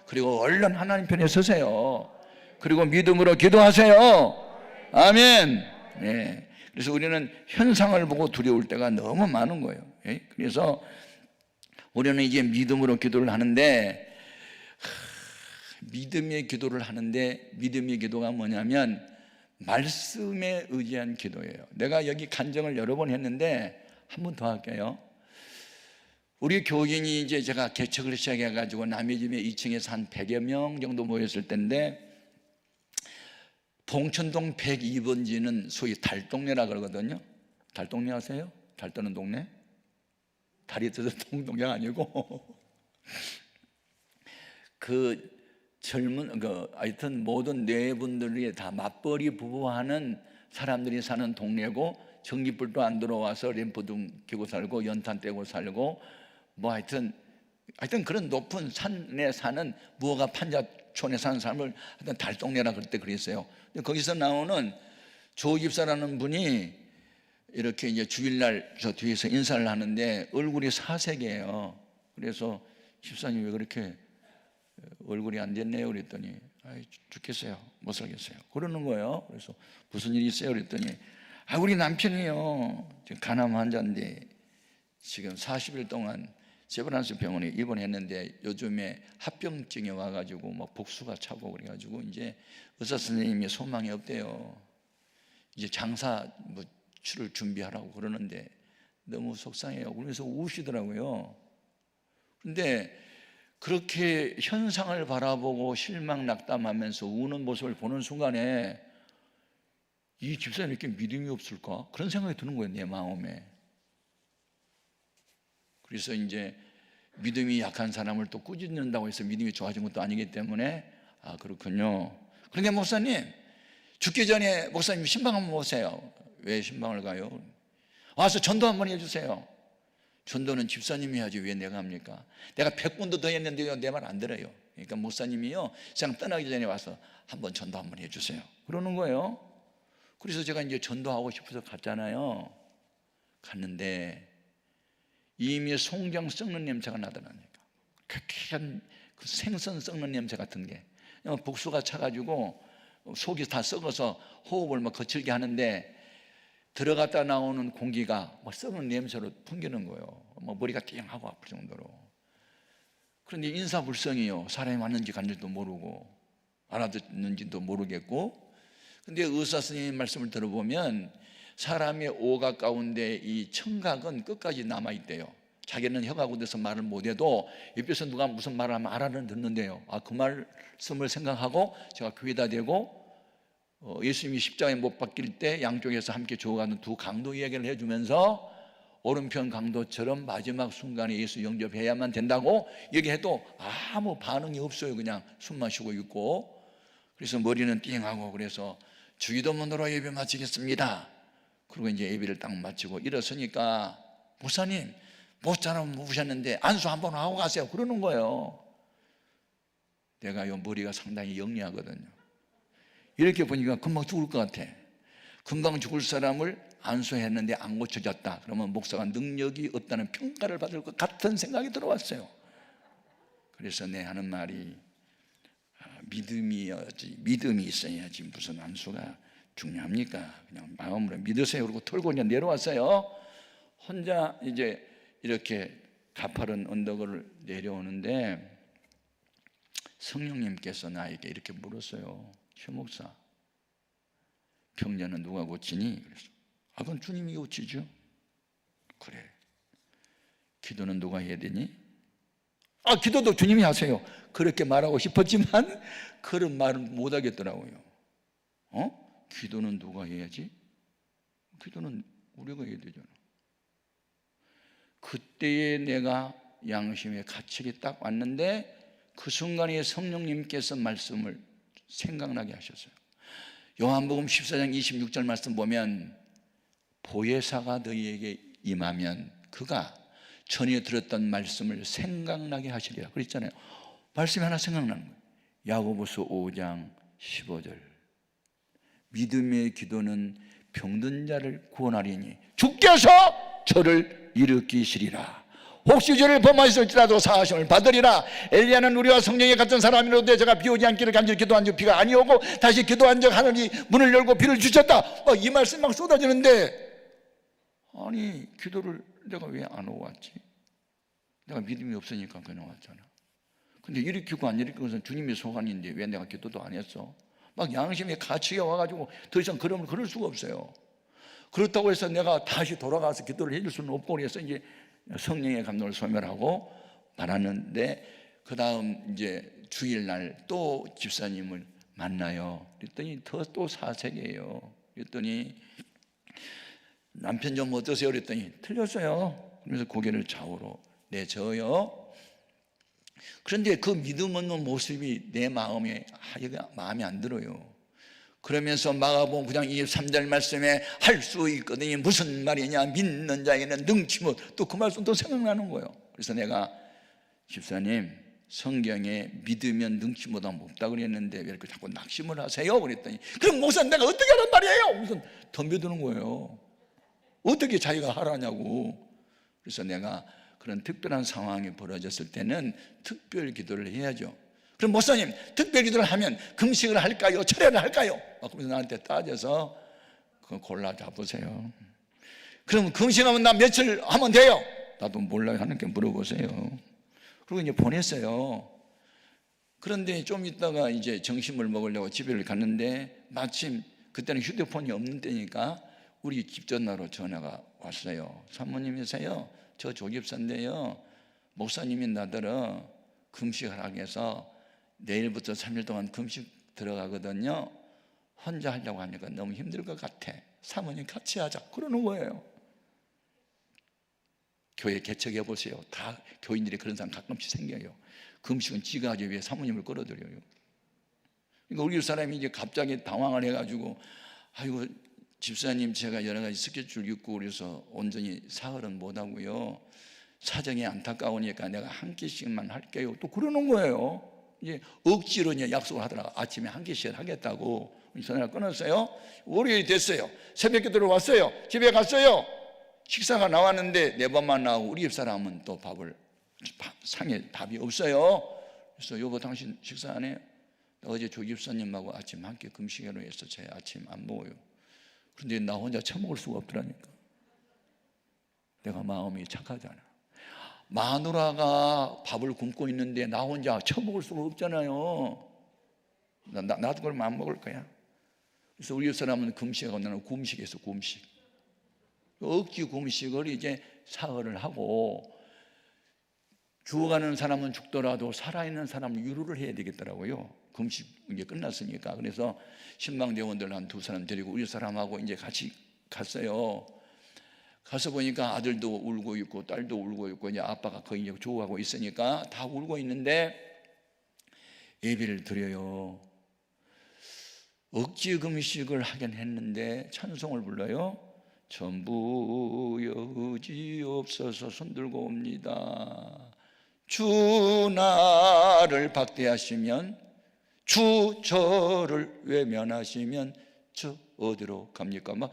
그리고 얼른 하나님 편에 서세요. 그리고 믿음으로 기도하세요. 아멘. 네. 그래서 우리는 현상을 보고 두려울 때가 너무 많은 거예요. 네. 그래서 우리는 이제 믿음으로 기도를 하는데 믿음의 기도를 하는데 믿음의 기도가 뭐냐면 말씀에 의지한 기도예요. 내가 여기 간증을 여러 번 했는데 한 번 더 할게요. 우리 교인이 이제 제가 개척을 시작해가지고 남의 집에 2층에서 한 100여 명 정도 모였을 때인데 봉천동 102번지는 소위 달동네라 그러거든요. 달동네 아세요? 달 떠는 동네? 달이 떠서 동네가 아니고 그 젊은 하여튼 모든 뇌분들이 다 맞벌이 부부하는 사람들이 사는 동네고 전기불도 안 들어와서 램프등 켜고 살고 연탄 떼고 살고 뭐 하여튼 그런 높은 산에 사는 무허가 판자촌에 사는 사람을 하여튼 달동네라 그때 그랬어요. 거기서 나오는 조 집사라는 분이 이렇게 이제 주일날 저 뒤에서 인사를 하는데 얼굴이 사색이에요. 그래서 집사님 왜 그렇게 얼굴이 안 됐네요. 그랬더니 죽겠어요. 못 살겠어요. 그러는 거예요. 그래서 무슨 일이 있어요? 그랬더니 우리 남편이요, 지금 간암 환자인데 지금 40일 동안 세브란스 병원에 입원했는데 요즘에 합병증이 와가지고 막 복수가 차고 그래가지고 이제 의사 선생님이 소망이 없대요. 이제 장사 출을 준비하라고 그러는데 너무 속상해요. 그러면서 우시더라고요. 그런데 그렇게 현상을 바라보고 실망 낙담하면서 우는 모습을 보는 순간에 이 집사님 이렇게 믿음이 없을까? 그런 생각이 드는 거예요, 내 마음에. 그래서 이제 믿음이 약한 사람을 또 꾸짖는다고 해서 믿음이 좋아진 것도 아니기 때문에 그렇군요. 그런데 목사님, 죽기 전에 목사님 신방 한번 오세요. 왜 신방을 가요? 와서 전도 한번 해주세요. 전도는 집사님이 하지 왜 내가 합니까? 내가 100번도 더 했는데요, 내 말 안 들어요. 그러니까 목사님이요, 세상 떠나기 전에 와서 한번 전도 한번 해주세요. 그러는 거예요. 그래서 제가 이제 전도하고 싶어서 갔잖아요. 갔는데 이미 송장 썩는 냄새가 나더라니까. 쾌쾌한 그 생선 썩는 냄새 같은 게 복수가 차가지고 속이 다 썩어서 호흡을 막 거칠게 하는데 들어갔다 나오는 공기가 썩은 냄새로 풍기는 거예요. 머리가 띵하고 아플 정도로. 그런데 인사불성이요. 사람이 왔는지 갔는지도 모르고 알아듣는지도 모르겠고. 근데 의사 선생님 말씀을 들어보면 사람의 오각 가운데 이 청각은 끝까지 남아있대요. 자기는 혀가 굳어서 말을 못해도 옆에서 누가 무슨 말을 하면 알아는 듣는데요. 그 말씀을 생각하고 제가 귀에다 대고 예수님이 십자가에 못 박힐 때 양쪽에서 함께 죽어가는 두 강도 이야기를 해주면서 오른편 강도처럼 마지막 순간에 예수 영접해야만 된다고 얘기해도 아무 반응이 없어요. 그냥 숨만 쉬고 있고. 그래서 머리는 띵하고, 그래서 주기도문으로 예배 마치겠습니다. 그리고 이제 예배를 딱 마치고 일어서니까 목사님, 못자라면 묵으셨는데 안수 한번 하고 가세요. 그러는 거예요. 내가 요 머리가 상당히 영리하거든요. 이렇게 보니까 금방 죽을 것 같아. 금방 죽을 사람을 안수했는데 안 고쳐졌다. 그러면 목사가 능력이 없다는 평가를 받을 것 같은 생각이 들어왔어요. 그래서 내 하는 말이 믿음이 있어야지 무슨 안수가 중요합니까? 그냥 마음으로 믿으세요. 그러고 털고 그냥 내려왔어요. 혼자 이제 이렇게 가파른 언덕을 내려오는데 성령님께서 나에게 이렇게 물었어요. 최 목사, 병자는 누가 고치니? 그래서 그건 주님이 고치죠. 그래. 기도는 누가 해야 되니? 기도도 주님이 하세요. 그렇게 말하고 싶었지만 그런 말은 못 하겠더라고요. 기도는 누가 해야지? 기도는 우리가 해야 되잖아. 그때에 내가 양심의 가책이 딱 왔는데 그 순간에 성령님께서 말씀을 생각나게 하셨어요. 요한복음 14장 26절 말씀 보면 보혜사가 너희에게 임하면 그가 전에 들었던 말씀을 생각나게 하시리라 그랬잖아요. 말씀이 하나 생각나는 거예요. 야고보서 5장 15절. 믿음의 기도는 병든 자를 구원하리니 주께서 저를 일으키시리라. 혹시 저를 범하였을지라도 사하심을 받으리라. 엘리야는 우리와 성령에 같은 사람이로되 제가 비 오지 않기를 간절히 기도한 적 비가 아니오고 다시 기도한 적 하늘이 문을 열고 비를 주셨다. 이 말씀 막 쏟아지는데, 아니 기도를 내가 왜 안 오고 왔지? 내가 믿음이 없으니까 그냥 왔잖아. 근데 일으키고 안 일으키는 것은 주님의 소관인데 왜 내가 기도도 안 했어? 막 양심의 가치가 와가지고 더 이상 그럴 수가 없어요. 그렇다고 해서 내가 다시 돌아가서 기도를 해줄 수는 없고, 그래서 이제 성령의 감동을 소멸하고 말하는데, 그 다음 이제 주일날 또 집사님을 만나요. 그랬더니 또 사색이에요. 그랬더니 남편 좀 어떠세요? 그랬더니 틀렸어요. 그러면서 고개를 좌우로 내저어요. 그런데 그 믿음 없는 모습이 내 마음에 안 들어요. 그러면서 마가복음 9장 23절 말씀에 할 수 있거든요. 무슨 말이냐? 믿는 자에게는 능치 못. 또 그 말씀 또 생각나는 거예요. 그래서 내가 집사님, 성경에 믿으면 능치 못하면 없다 그랬는데 왜 이렇게 자꾸 낙심을 하세요? 그랬더니 그럼 목사님 내가 어떻게 하란 말이에요? 무슨 덤벼드는 거예요. 어떻게 자기가 하라냐고. 그래서 내가 그런 특별한 상황이 벌어졌을 때는 특별 기도를 해야죠. 그럼 목사님, 특별 기도를 하면 금식을 할까요? 철회를 할까요? 그러면서 나한테 따져서 그거 골라 잡으세요. 그럼 금식하면 나 며칠 하면 돼요? 나도 몰라요. 하나님께 물어보세요. 그리고 이제 보냈어요. 그런데 좀 있다가 이제 점심을 먹으려고 집에 갔는데 마침 그때는 휴대폰이 없는 때니까 우리 집 전화로 전화가 왔어요. 사모님이세요? 저 조집사인데요, 목사님이 나더러 금식하라고 해서 내일부터 3일 동안 금식 들어가거든요. 혼자 하려고 하니까 너무 힘들 것 같아. 사모님 같이 하자 그러는 거예요. 교회 개척해 보세요. 다 교인들이 그런 사람 가끔씩 생겨요. 금식은 지가 하기 위해 사모님을 끌어들여요. 그러니까 우리 사람이 이제 갑자기 당황을 해가지고, 아이고 집사님, 제가 여러 가지 스케줄 있고 그래서 온전히 사흘은 못 하고요, 사정이 안타까우니까 내가 한 끼씩만 할게요. 또 그러는 거예요. 이제 억지로 이제 약속을 하더라고. 아침에 한 끼씩 하겠다고. 전화를 끊었어요. 월요일이 됐어요. 새벽에 들어왔어요. 집에 갔어요. 식사가 나왔는데 네 번만 나오고 우리 집사람은 또 상에 밥이 없어요. 그래서 여보 당신 식사 안 해요? 어제 조 집사님하고 아침 한 끼 금식으로 해서 제 아침 안 먹어요. 그런데 나 혼자 처먹을 수가 없더라니까. 내가 마음이 착하잖아. 마누라가 밥을 굶고 있는데 나 혼자 처먹을 수가 없잖아요. 나도 그러면 안 먹을 거야. 그래서 우리 사람은 금식하고 나는 굶식했어. 굶식. 억지 굶식을 이제 사흘을 하고, 죽어가는 사람은 죽더라도 살아있는 사람은 위로를 해야 되겠더라고요. 금식 이제 끝났으니까. 그래서 신방대원들 한 2사람 데리고 우리 사람하고 이제 같이 갔어요. 가서 보니까 아들도 울고 있고 딸도 울고 있고 이제 아빠가 거의 이제 죽어가고 있으니까 다 울고 있는데 예배를 드려요. 억지 금식을 하긴 했는데 찬송을 불러요. 전부여 의지 없어서 손들고 옵니다. 주 나를 박대하시면, 주 저를 외면하시면 저 어디로 갑니까? 막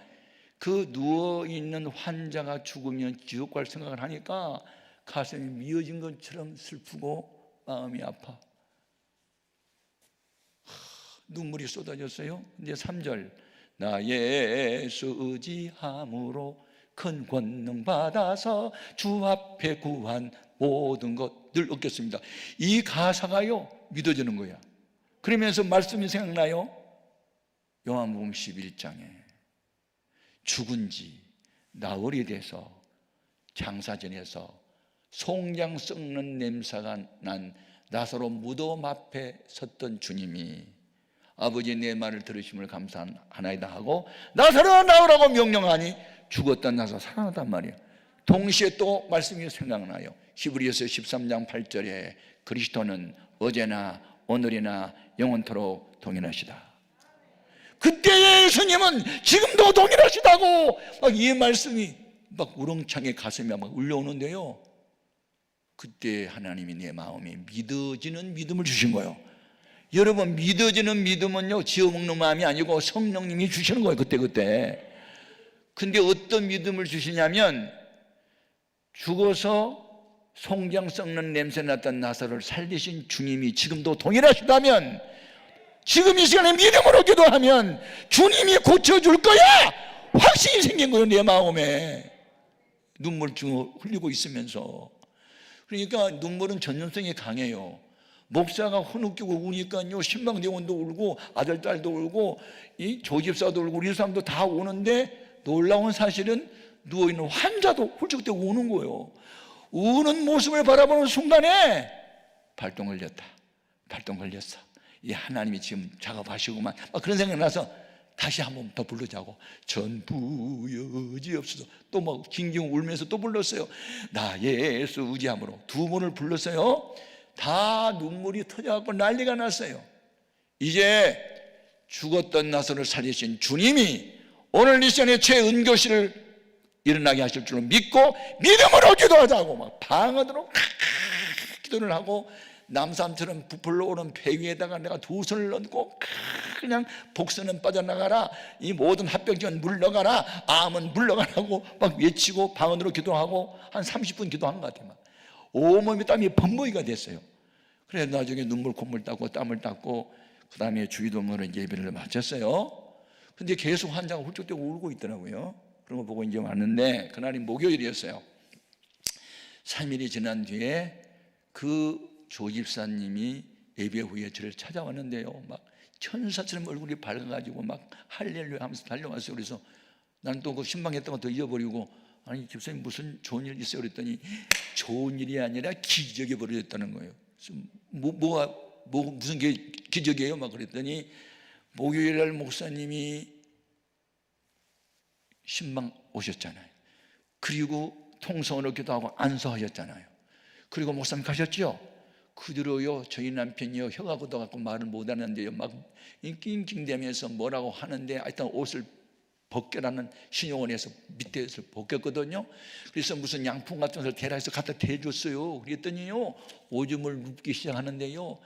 그 누워있는 환자가 죽으면 지옥 갈 생각을 하니까 가슴이 미어진 것처럼 슬프고 마음이 아파. 눈물이 쏟아졌어요. 이제 3절, 나 예수 의지함으로 큰 권능 받아서 주 앞에 구한 모든 것들 얻겠습니다. 이 가사가요 믿어지는 거야. 그러면서 말씀이 생각나요. 요한복음 11장에 죽은 지 나흘이 돼서 장사전에서 송장 썩는 냄새가 난 나사로 무덤 앞에 섰던 주님이 아버지 내 말을 들으심을 감사하나이다 하고 나사로야 나오라고 명령하니 죽었던 나사로 살아났단 말이에요. 동시에 또 말씀이 생각나요. 히브리서 13장 8절에 그리스도는 어제나 오늘이나 영원토록 동일하시다. 그때의 예수님은 지금도 동일하시다고 막 이 말씀이 막 우렁차게 가슴에 막 울려오는데요. 그때 하나님이 내 마음에 믿어지는 믿음을 주신 거예요. 여러분, 믿어지는 믿음은요 지어먹는 마음이 아니고 성령님이 주시는 거예요. 그때 근데 어떤 믿음을 주시냐면 죽어서 송장 썩는 냄새 났던 나사로를 살리신 주님이 지금도 동일하시다면, 지금 이 시간에 믿음으로 기도하면 주님이 고쳐줄 거야 확신이 생긴 거예요. 내 마음에 눈물 흘리고 있으면서. 그러니까 눈물은 전염성이 강해요. 목사가 흐느끼고 우니까요 신방대원도 울고 아들 딸도 울고 이 조집사도 울고 우리 사람도 다 우는데, 놀라운 사실은 누워있는 환자도 훌쩍대고 우는 거예요. 우는 모습을 바라보는 순간에 발동 걸렸다, 발동 걸렸어, 이 하나님이 지금 작업하시고만 막 그런 생각이 나서 다시 한 번 더 부르자고 전부여 의지 없어서 또 막 징징 울면서 또 불렀어요. 나 예수 의지함으로 2번을 불렀어요. 다 눈물이 터져갖고 난리가 났어요. 이제 죽었던 나사로를 살리신 주님이 오늘 이 시간에 최은교실을 일어나게 하실 줄로 믿고 믿음으로 기도하자고 막 방언으로 기도를 하고, 남산처럼 부풀러 오는 배 위에다가 내가 2 손을 얹고 그냥 복수는 빠져나가라, 이 모든 합병증은 물러가라, 암은 물러가라고 막 외치고 방언으로 기도하고 한 30분 기도한 것 같아요. 막 온몸이 땀이 범벅이가 됐어요. 그래서 나중에 눈물 콧물 닦고 땀을 닦고 그 다음에 주기도문으로 예배를 마쳤어요. 근데 계속 환자가 훌쩍대고 울고 있더라고요. 그런 거 보고 이제 왔는데 그날이 목요일이었어요. 3일이 지난 뒤에 그 조집사님이 예배 후에 저를 찾아왔는데요, 막 천사처럼 얼굴이 밝아가지고 막 할렐루야 하면서 달려왔어요. 그래서 나는 또 그 신방했던 것도 잊어버리고, 아니 집사님 무슨 좋은 일 있어요? 그랬더니 좋은 일이 아니라 기적이 벌어졌다는 거예요. 무슨 기적이에요? 막 그랬더니 목요일날 목사님이 신방 오셨잖아요. 그리고 통성으로 기도하고 안수하셨잖아요. 그리고 목사님 가셨죠? 그대로요 저희 남편이요 혀가 굳어갖고 말을 못하는데요 막 낑낑대면서 뭐라고 하는데 하여튼 옷을 벗겨라는 신용원에서 밑에서 벗겼거든요. 그래서 무슨 양품 같은 걸 대라해서 갖다 대줬어요. 그랬더니요 오줌을 눕기 시작하는데요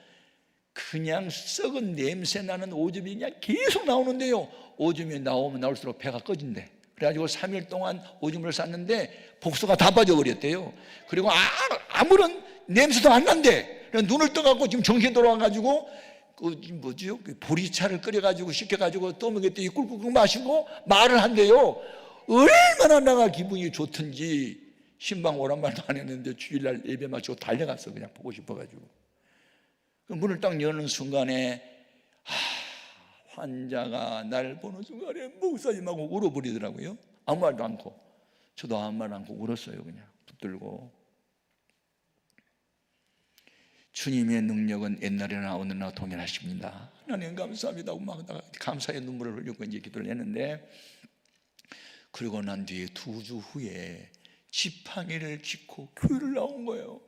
그냥 썩은 냄새 나는 오줌이 그냥 계속 나오는데요, 오줌이 나오면 나올수록 배가 꺼진대. 그래가지고 3일 동안 오줌을 쌌는데 복수가 다 빠져버렸대요. 그리고 아무런 냄새도 안 난대. 눈을 떠갖고 지금 정신 돌아와가지고 보리차를 끓여가지고 식혀가지고 떠먹였더니 꿀꿀꿀 마시고 말을 한대요. 얼마나 내가 기분이 좋든지 신방 오란 말도 안 했는데 주일날 예배 마치고 달려갔어. 그냥 보고 싶어가지고. 문을 딱 여는 순간에 환자가 날 보는 순간에 목사님하고 울어버리더라고요. 아무 말도 않고. 저도 아무 말 않고 울었어요. 그냥 붙들고. 주님의 능력은 옛날이나 오늘나 동일하십니다. 하나님 감사합니다. 막 감사의 눈물을 흘리고 이제 기도를 했는데, 그러고 난 뒤에 2주 후에 지팡이를 짚고 교회를 나온 거예요.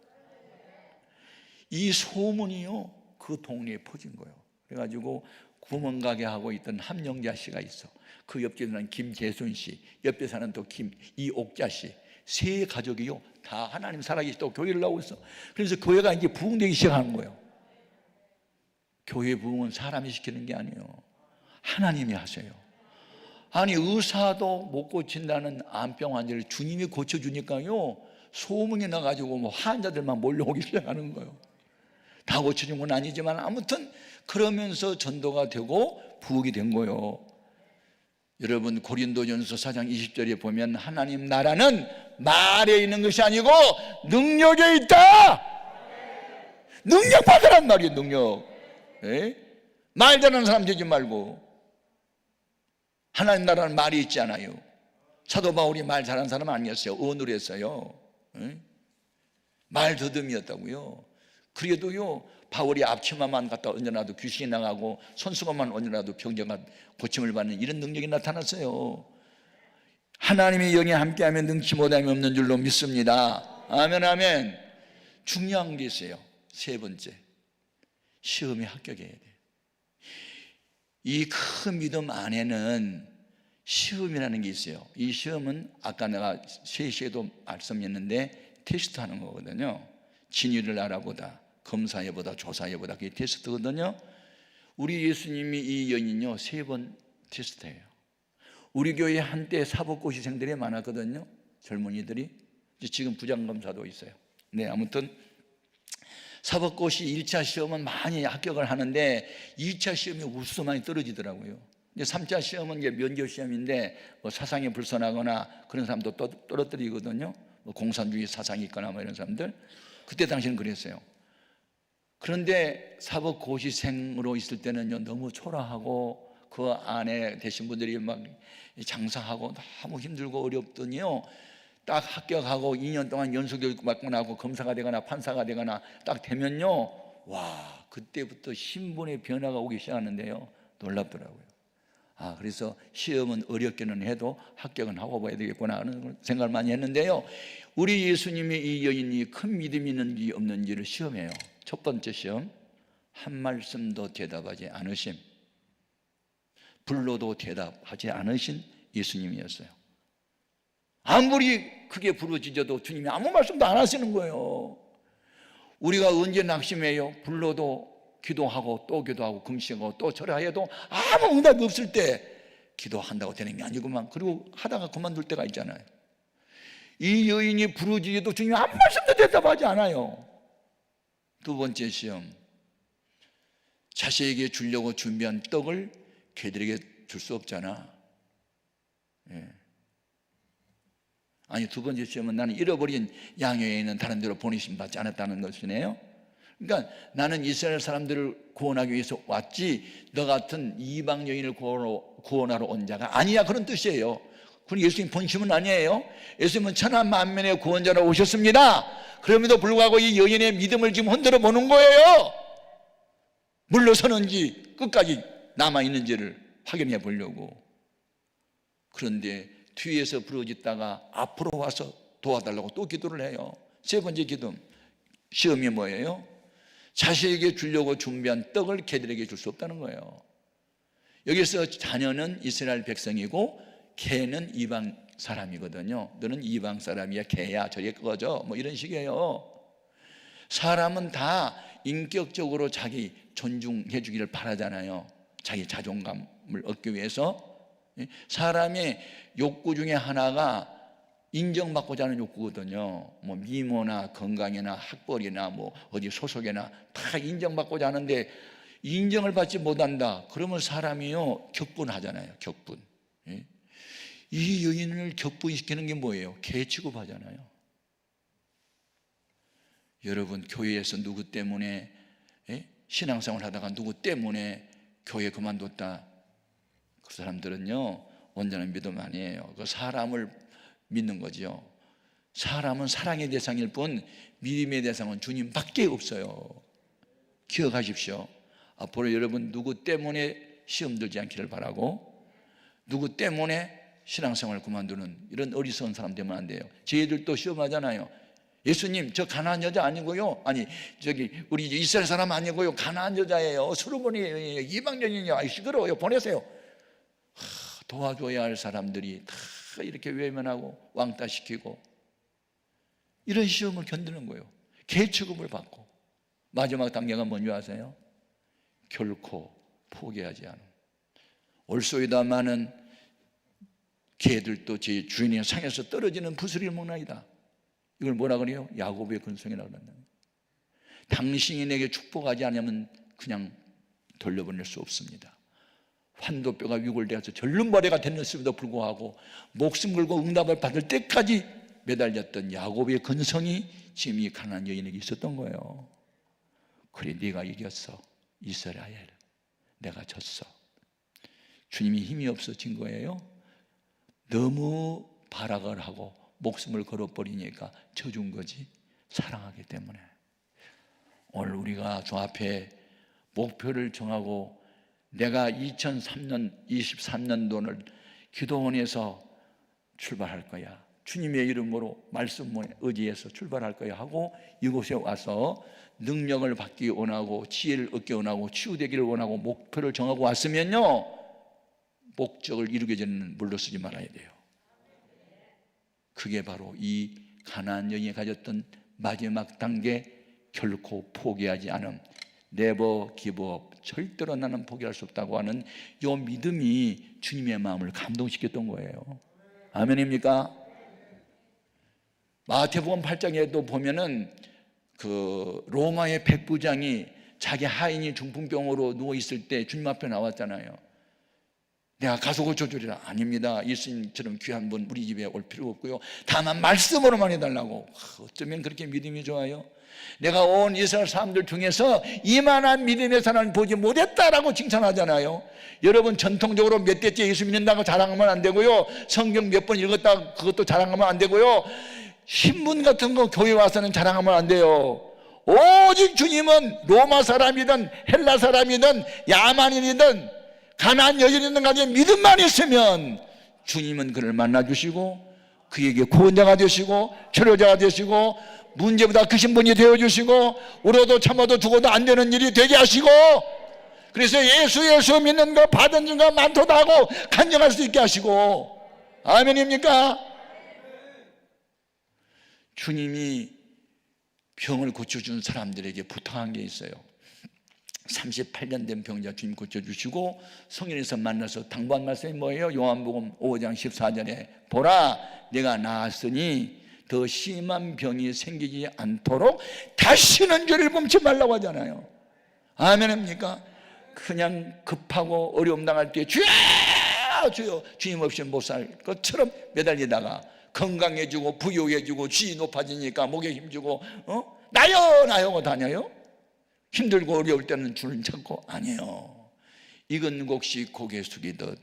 이 소문이요 그 동네에 퍼진 거예요. 그래가지고 구멍가게 하고 있던 함영자 씨가 있어. 그 옆에 사는 김재순 씨, 옆에 사는 또 이옥자 씨, 세 가족이요 다 하나님 살아계시다고 교회를 나오고 있어. 그래서 교회가 이제 부흥되기 시작하는 거예요. 교회 부흥은 사람이 시키는 게 아니에요. 하나님이 하세요. 아니 의사도 못 고친다는 암병 환자를 주님이 고쳐주니까요 소문이 나가지고 뭐 환자들만 몰려오기 시작하는 거예요. 다 고쳐준 건 아니지만 아무튼 그러면서 전도가 되고 부흥이 된 거예요. 여러분 고린도전서 4장 20절에 보면 하나님 나라는 말에 있는 것이 아니고 능력에 있다. 능력 받으란 말이에요. 능력. 말 잘하는 사람 되지 말고. 하나님 나라는 말이 있지 않아요. 사도 바울이 말 잘하는 사람 아니었어요. 언어를 했어요. 말 더듬이었다고요. 그래도요 바울이 앞치마만 갖다 얹어놔도 귀신이 나가고 손수건만 얹어놔도 병자가 고침을 받는 이런 능력이 나타났어요. 하나님의 영이 함께하면 능치 못함이 없는 줄로 믿습니다. 아멘 아멘. 중요한 게 있어요. 세 번째, 시험에 합격해야 돼요. 이 큰 믿음 안에는 시험이라는 게 있어요. 이 시험은 아까 내가 3시에도 말씀했는데 테스트하는 거거든요. 진위를 알아보다, 검사해보다, 조사해보다, 그게 테스트거든요. 우리 예수님이 이 연인요 3번 테스트해요. 우리 교회 한때 사법고시생들이 많았거든요. 젊은이들이. 지금 부장검사도 있어요. 네, 아무튼 사법고시 1차 시험은 많이 합격을 하는데 2차 시험이 우수 많이 떨어지더라고요. 이제 3차 시험은 이제 면접시험인데 뭐 사상이 불선하거나 그런 사람도 떨어뜨리거든요. 뭐 공산주의 사상이 있거나 뭐 이런 사람들. 그때 당시는 그랬어요. 그런데 사법고시생으로 있을 때는요 너무 초라하고 그 안에 계신 분들이 막 장사하고 너무 힘들고 어렵더니요 딱 합격하고 2년 동안 연수교육 받고 나고 검사가 되거나 판사가 되거나 딱 되면요 와 그때부터 신분의 변화가 오기 시작하는데요 놀랍더라고요. 아 그래서 시험은 어렵기는 해도 합격은 하고 봐야 되겠구나 하는 생각을 많이 했는데요, 우리 예수님의 이 여인이 큰 믿음이 있는지 없는지를 시험해요. 첫 번째 시험, 한 말씀도 대답하지 않으심. 불러도 대답하지 않으신 예수님이었어요. 아무리 크게 부르짖어도 주님이 아무 말씀도 안 하시는 거예요. 우리가 언제 낙심해요? 불러도 기도하고 또 기도하고 금식하고 또 절하해도 아무 응답이 없을 때 기도한다고 되는 게 아니구만. 그리고 하다가 그만둘 때가 있잖아요. 이 여인이 부르짖어도 주님이 아무 말씀도 대답하지 않아요. 두 번째 시험, 자식에게 주려고 준비한 떡을 걔들에게 줄 수 없잖아. 아니 두 번째 시험은 나는 잃어버린 양회에 있는 다른 데로 보내심 받지 않았다는 것이네요. 그러니까 나는 이스라엘 사람들을 구원하기 위해서 왔지 너 같은 이방 여인을 구원하러 온 자가 아니야 그런 뜻이에요. 그건 예수님 본심은 아니에요. 예수님은 천하 만민의 구원자로 오셨습니다. 그럼에도 불구하고 이 여인의 믿음을 지금 흔들어 보는 거예요. 물러서는지 끝까지 남아있는지를 확인해 보려고. 그런데 뒤에서 부르짖다가 앞으로 와서 도와달라고 또 기도를 해요. 세 번째 기도, 시험이 뭐예요? 자식에게 주려고 준비한 떡을 걔들에게 줄 수 없다는 거예요. 여기서 자녀는 이스라엘 백성이고 걔는 이방 사람이거든요. 너는 이방 사람이야, 걔야, 저게 그거죠. 뭐 이런 식이에요. 사람은 다 인격적으로 자기 존중해 주기를 바라잖아요. 자기 자존감을 얻기 위해서. 사람의 욕구 중에 하나가 인정받고자 하는 욕구거든요. 뭐 미모나 건강이나 학벌이나 뭐 어디 소속이나 다 인정받고자 하는데 인정을 받지 못한다. 그러면 사람이요 격분하잖아요. 격분. 이 여인을 격분시키는 게 뭐예요? 개 취급하잖아요. 여러분 교회에서 누구 때문에 신앙생활 하다가 누구 때문에 교회 그만뒀다. 그 사람들은요 온전한 믿음 아니에요. 그 사람을 믿는 거죠. 사람은 사랑의 대상일 뿐 믿음의 대상은 주님밖에 없어요. 기억하십시오. 앞으로 여러분 누구 때문에 시험 들지 않기를 바라고, 누구 때문에 신앙생활을 그만두는 이런 어리석은 사람 되면 안 돼요. 저희들도 시험하잖아요. 예수님, 저 가나안 여자 아니고요, 아니 저기 우리 이스라엘 사람 아니고요, 가나안 여자예요, 수르몬이에요, 이방인이에요, 아이 시끄러워요, 보내세요. 도와줘야 할 사람들이 다 이렇게 외면하고 왕따시키고 이런 시험을 견디는 거예요. 개취급을 받고. 마지막 단계가 뭔지 아세요? 결코 포기하지 않은. 올소이다마는 개들도 제 주인의 상에서 떨어지는 부스리를 먹나이다. 이걸 뭐라 그래요? 야곱의 근성이라고 그러는. 당신이 내게 축복하지 않으면 그냥 돌려보낼 수 없습니다. 환도뼈가 위골되어서 절름발이가 됐음에도 불구하고 목숨 걸고 응답을 받을 때까지 매달렸던 야곱의 근성이 지금 이 가나안 여인에게 있었던 거예요. 그래, 네가 이겼어 이스라엘, 내가 졌어. 주님이 힘이 없어진 거예요. 너무 발악을 하고 목숨을 걸어버리니까 져준 거지, 사랑하기 때문에. 오늘 우리가 주 앞에 목표를 정하고 내가 2023년도를 기도원에서 출발할 거야, 주님의 이름으로 말씀에 의지해서 출발할 거야 하고 이곳에 와서 능력을 받기 원하고 지혜를 얻기 원하고 치유되기를 원하고 목표를 정하고 왔으면요, 목적을 이루기 전에는 물러서지 말아야 돼요. 그게 바로 이 가나안 여인이 가졌던 마지막 단계, 결코 포기하지 않음, 네버 기브업, 절대로 나는 포기할 수 없다고 하는 이 믿음이 주님의 마음을 감동시켰던 거예요. 아멘입니까? 마태복음 8장에도 보면은 그 로마의 백부장이 자기 하인이 중풍병으로 누워 있을 때 주님 앞에 나왔잖아요. 내가 가서 고쳐주리라. 아닙니다, 예수님처럼 귀한 분 우리 집에 올 필요 없고요, 다만 말씀으로만 해달라고. 어쩌면 그렇게 믿음이 좋아요. 내가 온 이스라엘 사람들 중에서 이만한 믿음의 사람을 보지 못했다라고 칭찬하잖아요. 여러분, 전통적으로 몇 대째 예수 믿는다고 자랑하면 안 되고요, 성경 몇 번 읽었다 그것도 자랑하면 안 되고요, 신문 같은 거 교회 와서는 자랑하면 안 돼요. 오직 주님은 로마 사람이든 헬라 사람이든 야만인이든 가나안 여인이든 간에 믿음만 있으면 주님은 그를 만나주시고 그에게 구원자가 되시고 치료자가 되시고 문제보다 크신 분이 되어주시고 울어도 참아도 죽어도 안 되는 일이 되게 하시고, 그래서 예수 믿는 거 받은 증거 많도다 하고 간증할 수 있게 하시고. 아멘입니까? 주님이 병을 고쳐준 사람들에게 부탁한 게 있어요. 38년 된 병자 주님 고쳐주시고 성령에서 만나서 당부한 말씀이 뭐예요? 요한복음 5장 14절에 보라, 내가 나았으니 더 심한 병이 생기지 않도록 다시는 죄를 범치 말라고 하잖아요. 아멘입니까? 그냥 급하고 어려움 당할 때 주여 주여, 주님 없이 못 살 것처럼 매달리다가 건강해지고 부유해지고 지위 높아지니까 목에 힘주고 나요 하고 다녀요. 힘들고 어려울 때는 주를 찾고. 아니에요. 익은 곡식 고개 숙이듯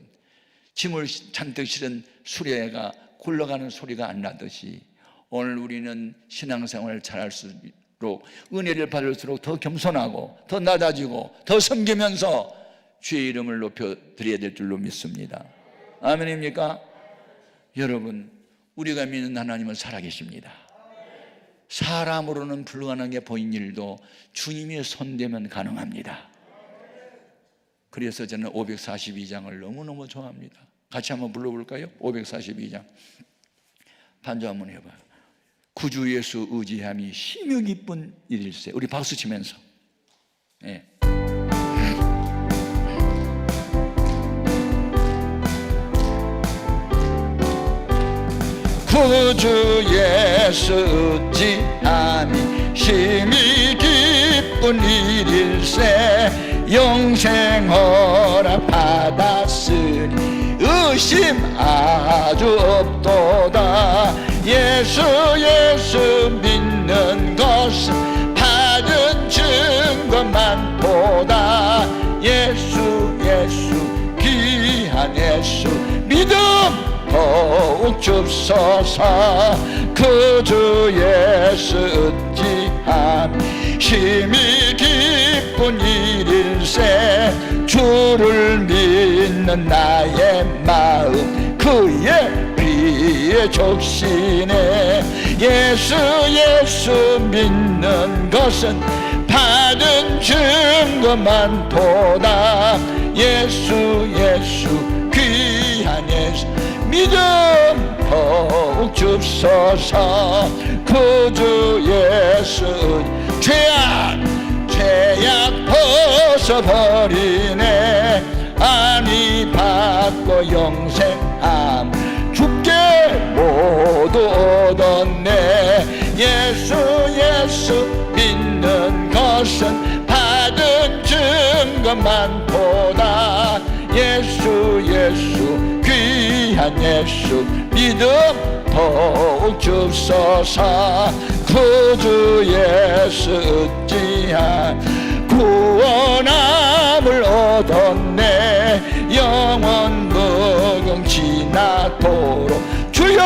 짐을 잔뜩 실은 수레가 굴러가는 소리가 안 나듯이 오늘 우리는 신앙생활을 잘할수록 은혜를 받을수록 더 겸손하고 더 낮아지고 더 섬기면서 주의 이름을 높여드려야 될 줄로 믿습니다. 아멘입니까? 여러분, 우리가 믿는 하나님은 살아계십니다. 사람으로는 불가능하게 보인 일도 주님의 손대면 가능합니다. 그래서 저는 542장을 너무너무 좋아합니다. 같이 한번 불러볼까요? 542장 반주 한번 해봐요. 구주 예수 의지함이 심히 기쁜 일일세. 우리 박수 치면서. 네. 구주 예수 의지함이 심히 기쁜 일일세. 영생 허락 받았으니 의심 아주 없도다. 예수 믿는 것은 받은 증거 많도다. 예수 귀한 예수 믿음 더욱 줍소서. 그주 예수 의지함 심히 기쁜 기쁜 일일세. 주를 믿는 나의 마음 그의 피에 적시네. 예수 예수 믿는 것은 받은 증거만 도다. 예수 예수 귀한 예수 믿음 더욱 줍소서. 구주 예수 죄악 벗어버리네. 안위 받고 영생함 죽게 모두 얻었네. 예수 예수 믿는 것은 받은 증거만 보다. 예수 예수 귀한 예수 믿음 더욱 줍소서. 구주 예수 어찌한 구원함을 얻었네. 영원 무궁지나도록 주여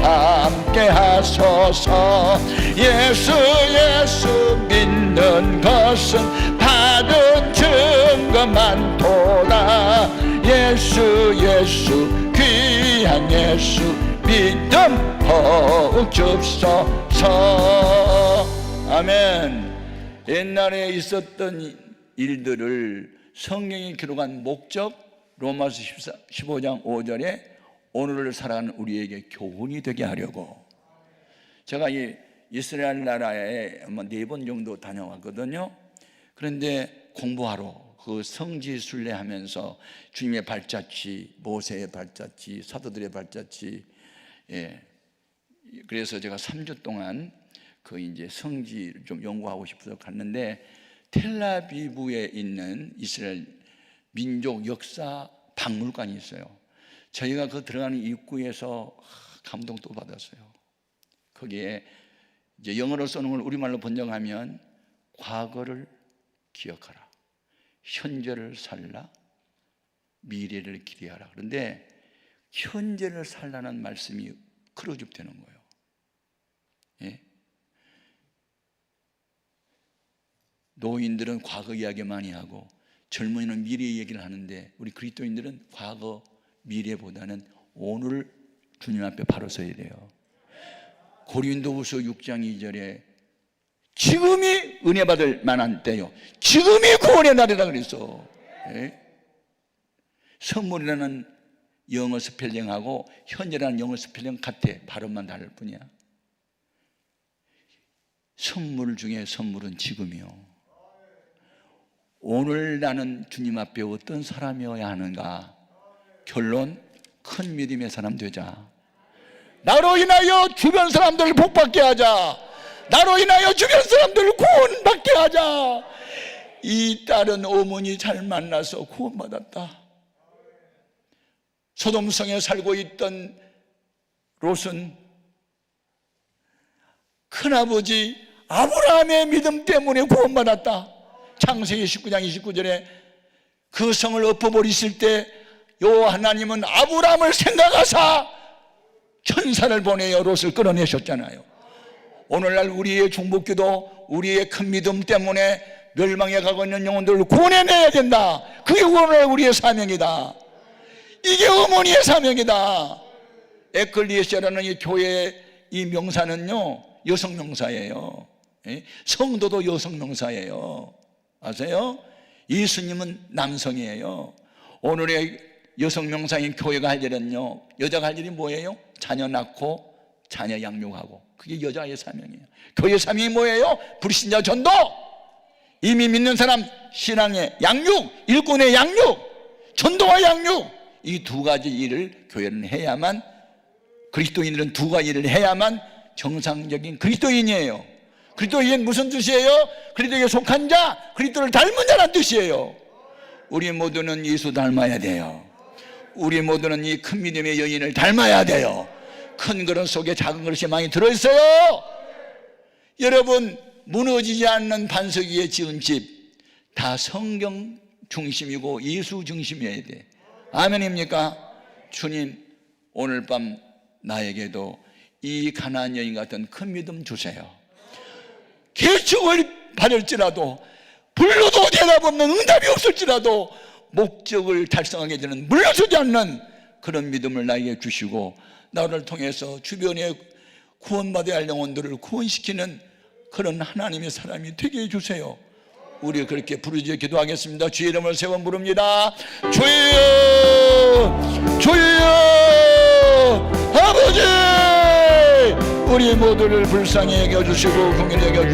함께 하소서. 예수 예수 믿는 것은 받은 증거만 도다. 예수 예수 귀한 예수 믿음 더욱 줍소서. 아멘. 옛날에 있었던 일들을 성경이 기록한 목적, 로마서 15장 5절에 오늘을 살아가는 우리에게 교훈이 되게 하려고. 제가 이 이스라엘 나라에 아마 4번 정도 다녀왔거든요. 그런데 공부하러 그 성지 순례하면서 주님의 발자취, 모세의 발자취, 사도들의 발자취, 그래서 제가 3주 동안 그 이제 성지를 좀 연구하고 싶어서 갔는데, 텔아비브에 있는 이스라엘 민족 역사 박물관이 있어요. 저희가 그 들어가는 입구에서 감동 또 받았어요. 거기에 이제 영어로 써놓은 걸 우리말로 번역하면 과거를 기억하라, 현재를 살라, 미래를 기대하라. 그런데 현재를 살라는 말씀이 크로줍되는 거예요. 예? 노인들은 과거 이야기 많이 하고 젊은이는 미래 얘기를 하는데, 우리 그리스도인들은 과거 미래보다는 오늘 주님 앞에 바로 서야 돼요. 고린도후서 6장 2절에 지금이 은혜 받을 만한 때요, 지금이 구원의 날이라 그랬어. 예? 선물이라는 영어 스펠링하고 현재라는 영어 스펠링 같아. 발음만 다를 뿐이야. 선물 중에 선물은 지금이요. 오늘 나는 주님 앞에 어떤 사람이어야 하는가? 결론, 큰 믿음의 사람 되자. 나로 인하여 주변 사람들을 복받게 하자. 나로 인하여 주변 사람들을 구원받게 하자. 이 딸은 어머니 잘 만나서 구원받았다. 소돔성에 살고 있던 롯은 큰아버지 아브라함의 믿음 때문에 구원받았다. 창세기 19장 29절에 그 성을 엎어버리실 때 요 하나님은 아브라함을 생각하사 천사를 보내어 롯을 끌어내셨잖아요. 오늘날 우리의 중보기도, 우리의 큰 믿음 때문에 멸망에 가고 있는 영혼들을 구원해내야 된다. 그게 오늘 우리의 사명이다. 이게 어머니의 사명이다. 에클리시아라는 이 교회의 이 명사는요, 여성 명사예요. 성도도 여성 명사예요. 아세요? 예수님은 남성이에요. 오늘의 여성 명사인 교회가 할 일은요, 여자가 할 일이 뭐예요? 자녀 낳고 자녀 양육하고. 그게 여자의 사명이에요. 교회의 사명이 뭐예요? 불신자 전도, 이미 믿는 사람 신앙의 양육, 일꾼의 양육, 전도와 양육, 이 두 가지 일을 교회는 해야만, 그리스도인들은 두 가지 일을 해야만 정상적인 그리스도인이에요. 그리스도인 무슨 뜻이에요? 그리스도에게 속한 자, 그리스도를 닮은 자란 뜻이에요. 우리 모두는 예수 닮아야 돼요. 우리 모두는 이 큰 믿음의 여인을 닮아야 돼요. 큰 그릇 속에 작은 그릇이 많이 들어있어요. 여러분, 무너지지 않는 반석 위에 지은 집 다 성경 중심이고 예수 중심이어야 돼. 아멘입니까? 주님, 오늘 밤 나에게도 이 가나안 여인 같은 큰 믿음 주세요. 개척을 받을지라도 불러도 대답 없는 응답이 없을지라도 목적을 달성하게 되는 물러서지 않는 그런 믿음을 나에게 주시고 나를 통해서 주변에 구원받아야 할 영혼들을 구원시키는 그런 하나님의 사람이 되게 해주세요. 우리 그렇게 부르짖어 기도하겠습니다. 주의 이름을 세 번 부릅니다. 주여, 주여, 아버지, 우리 모두를 불쌍히 여겨주시고 긍휼히 여겨주시고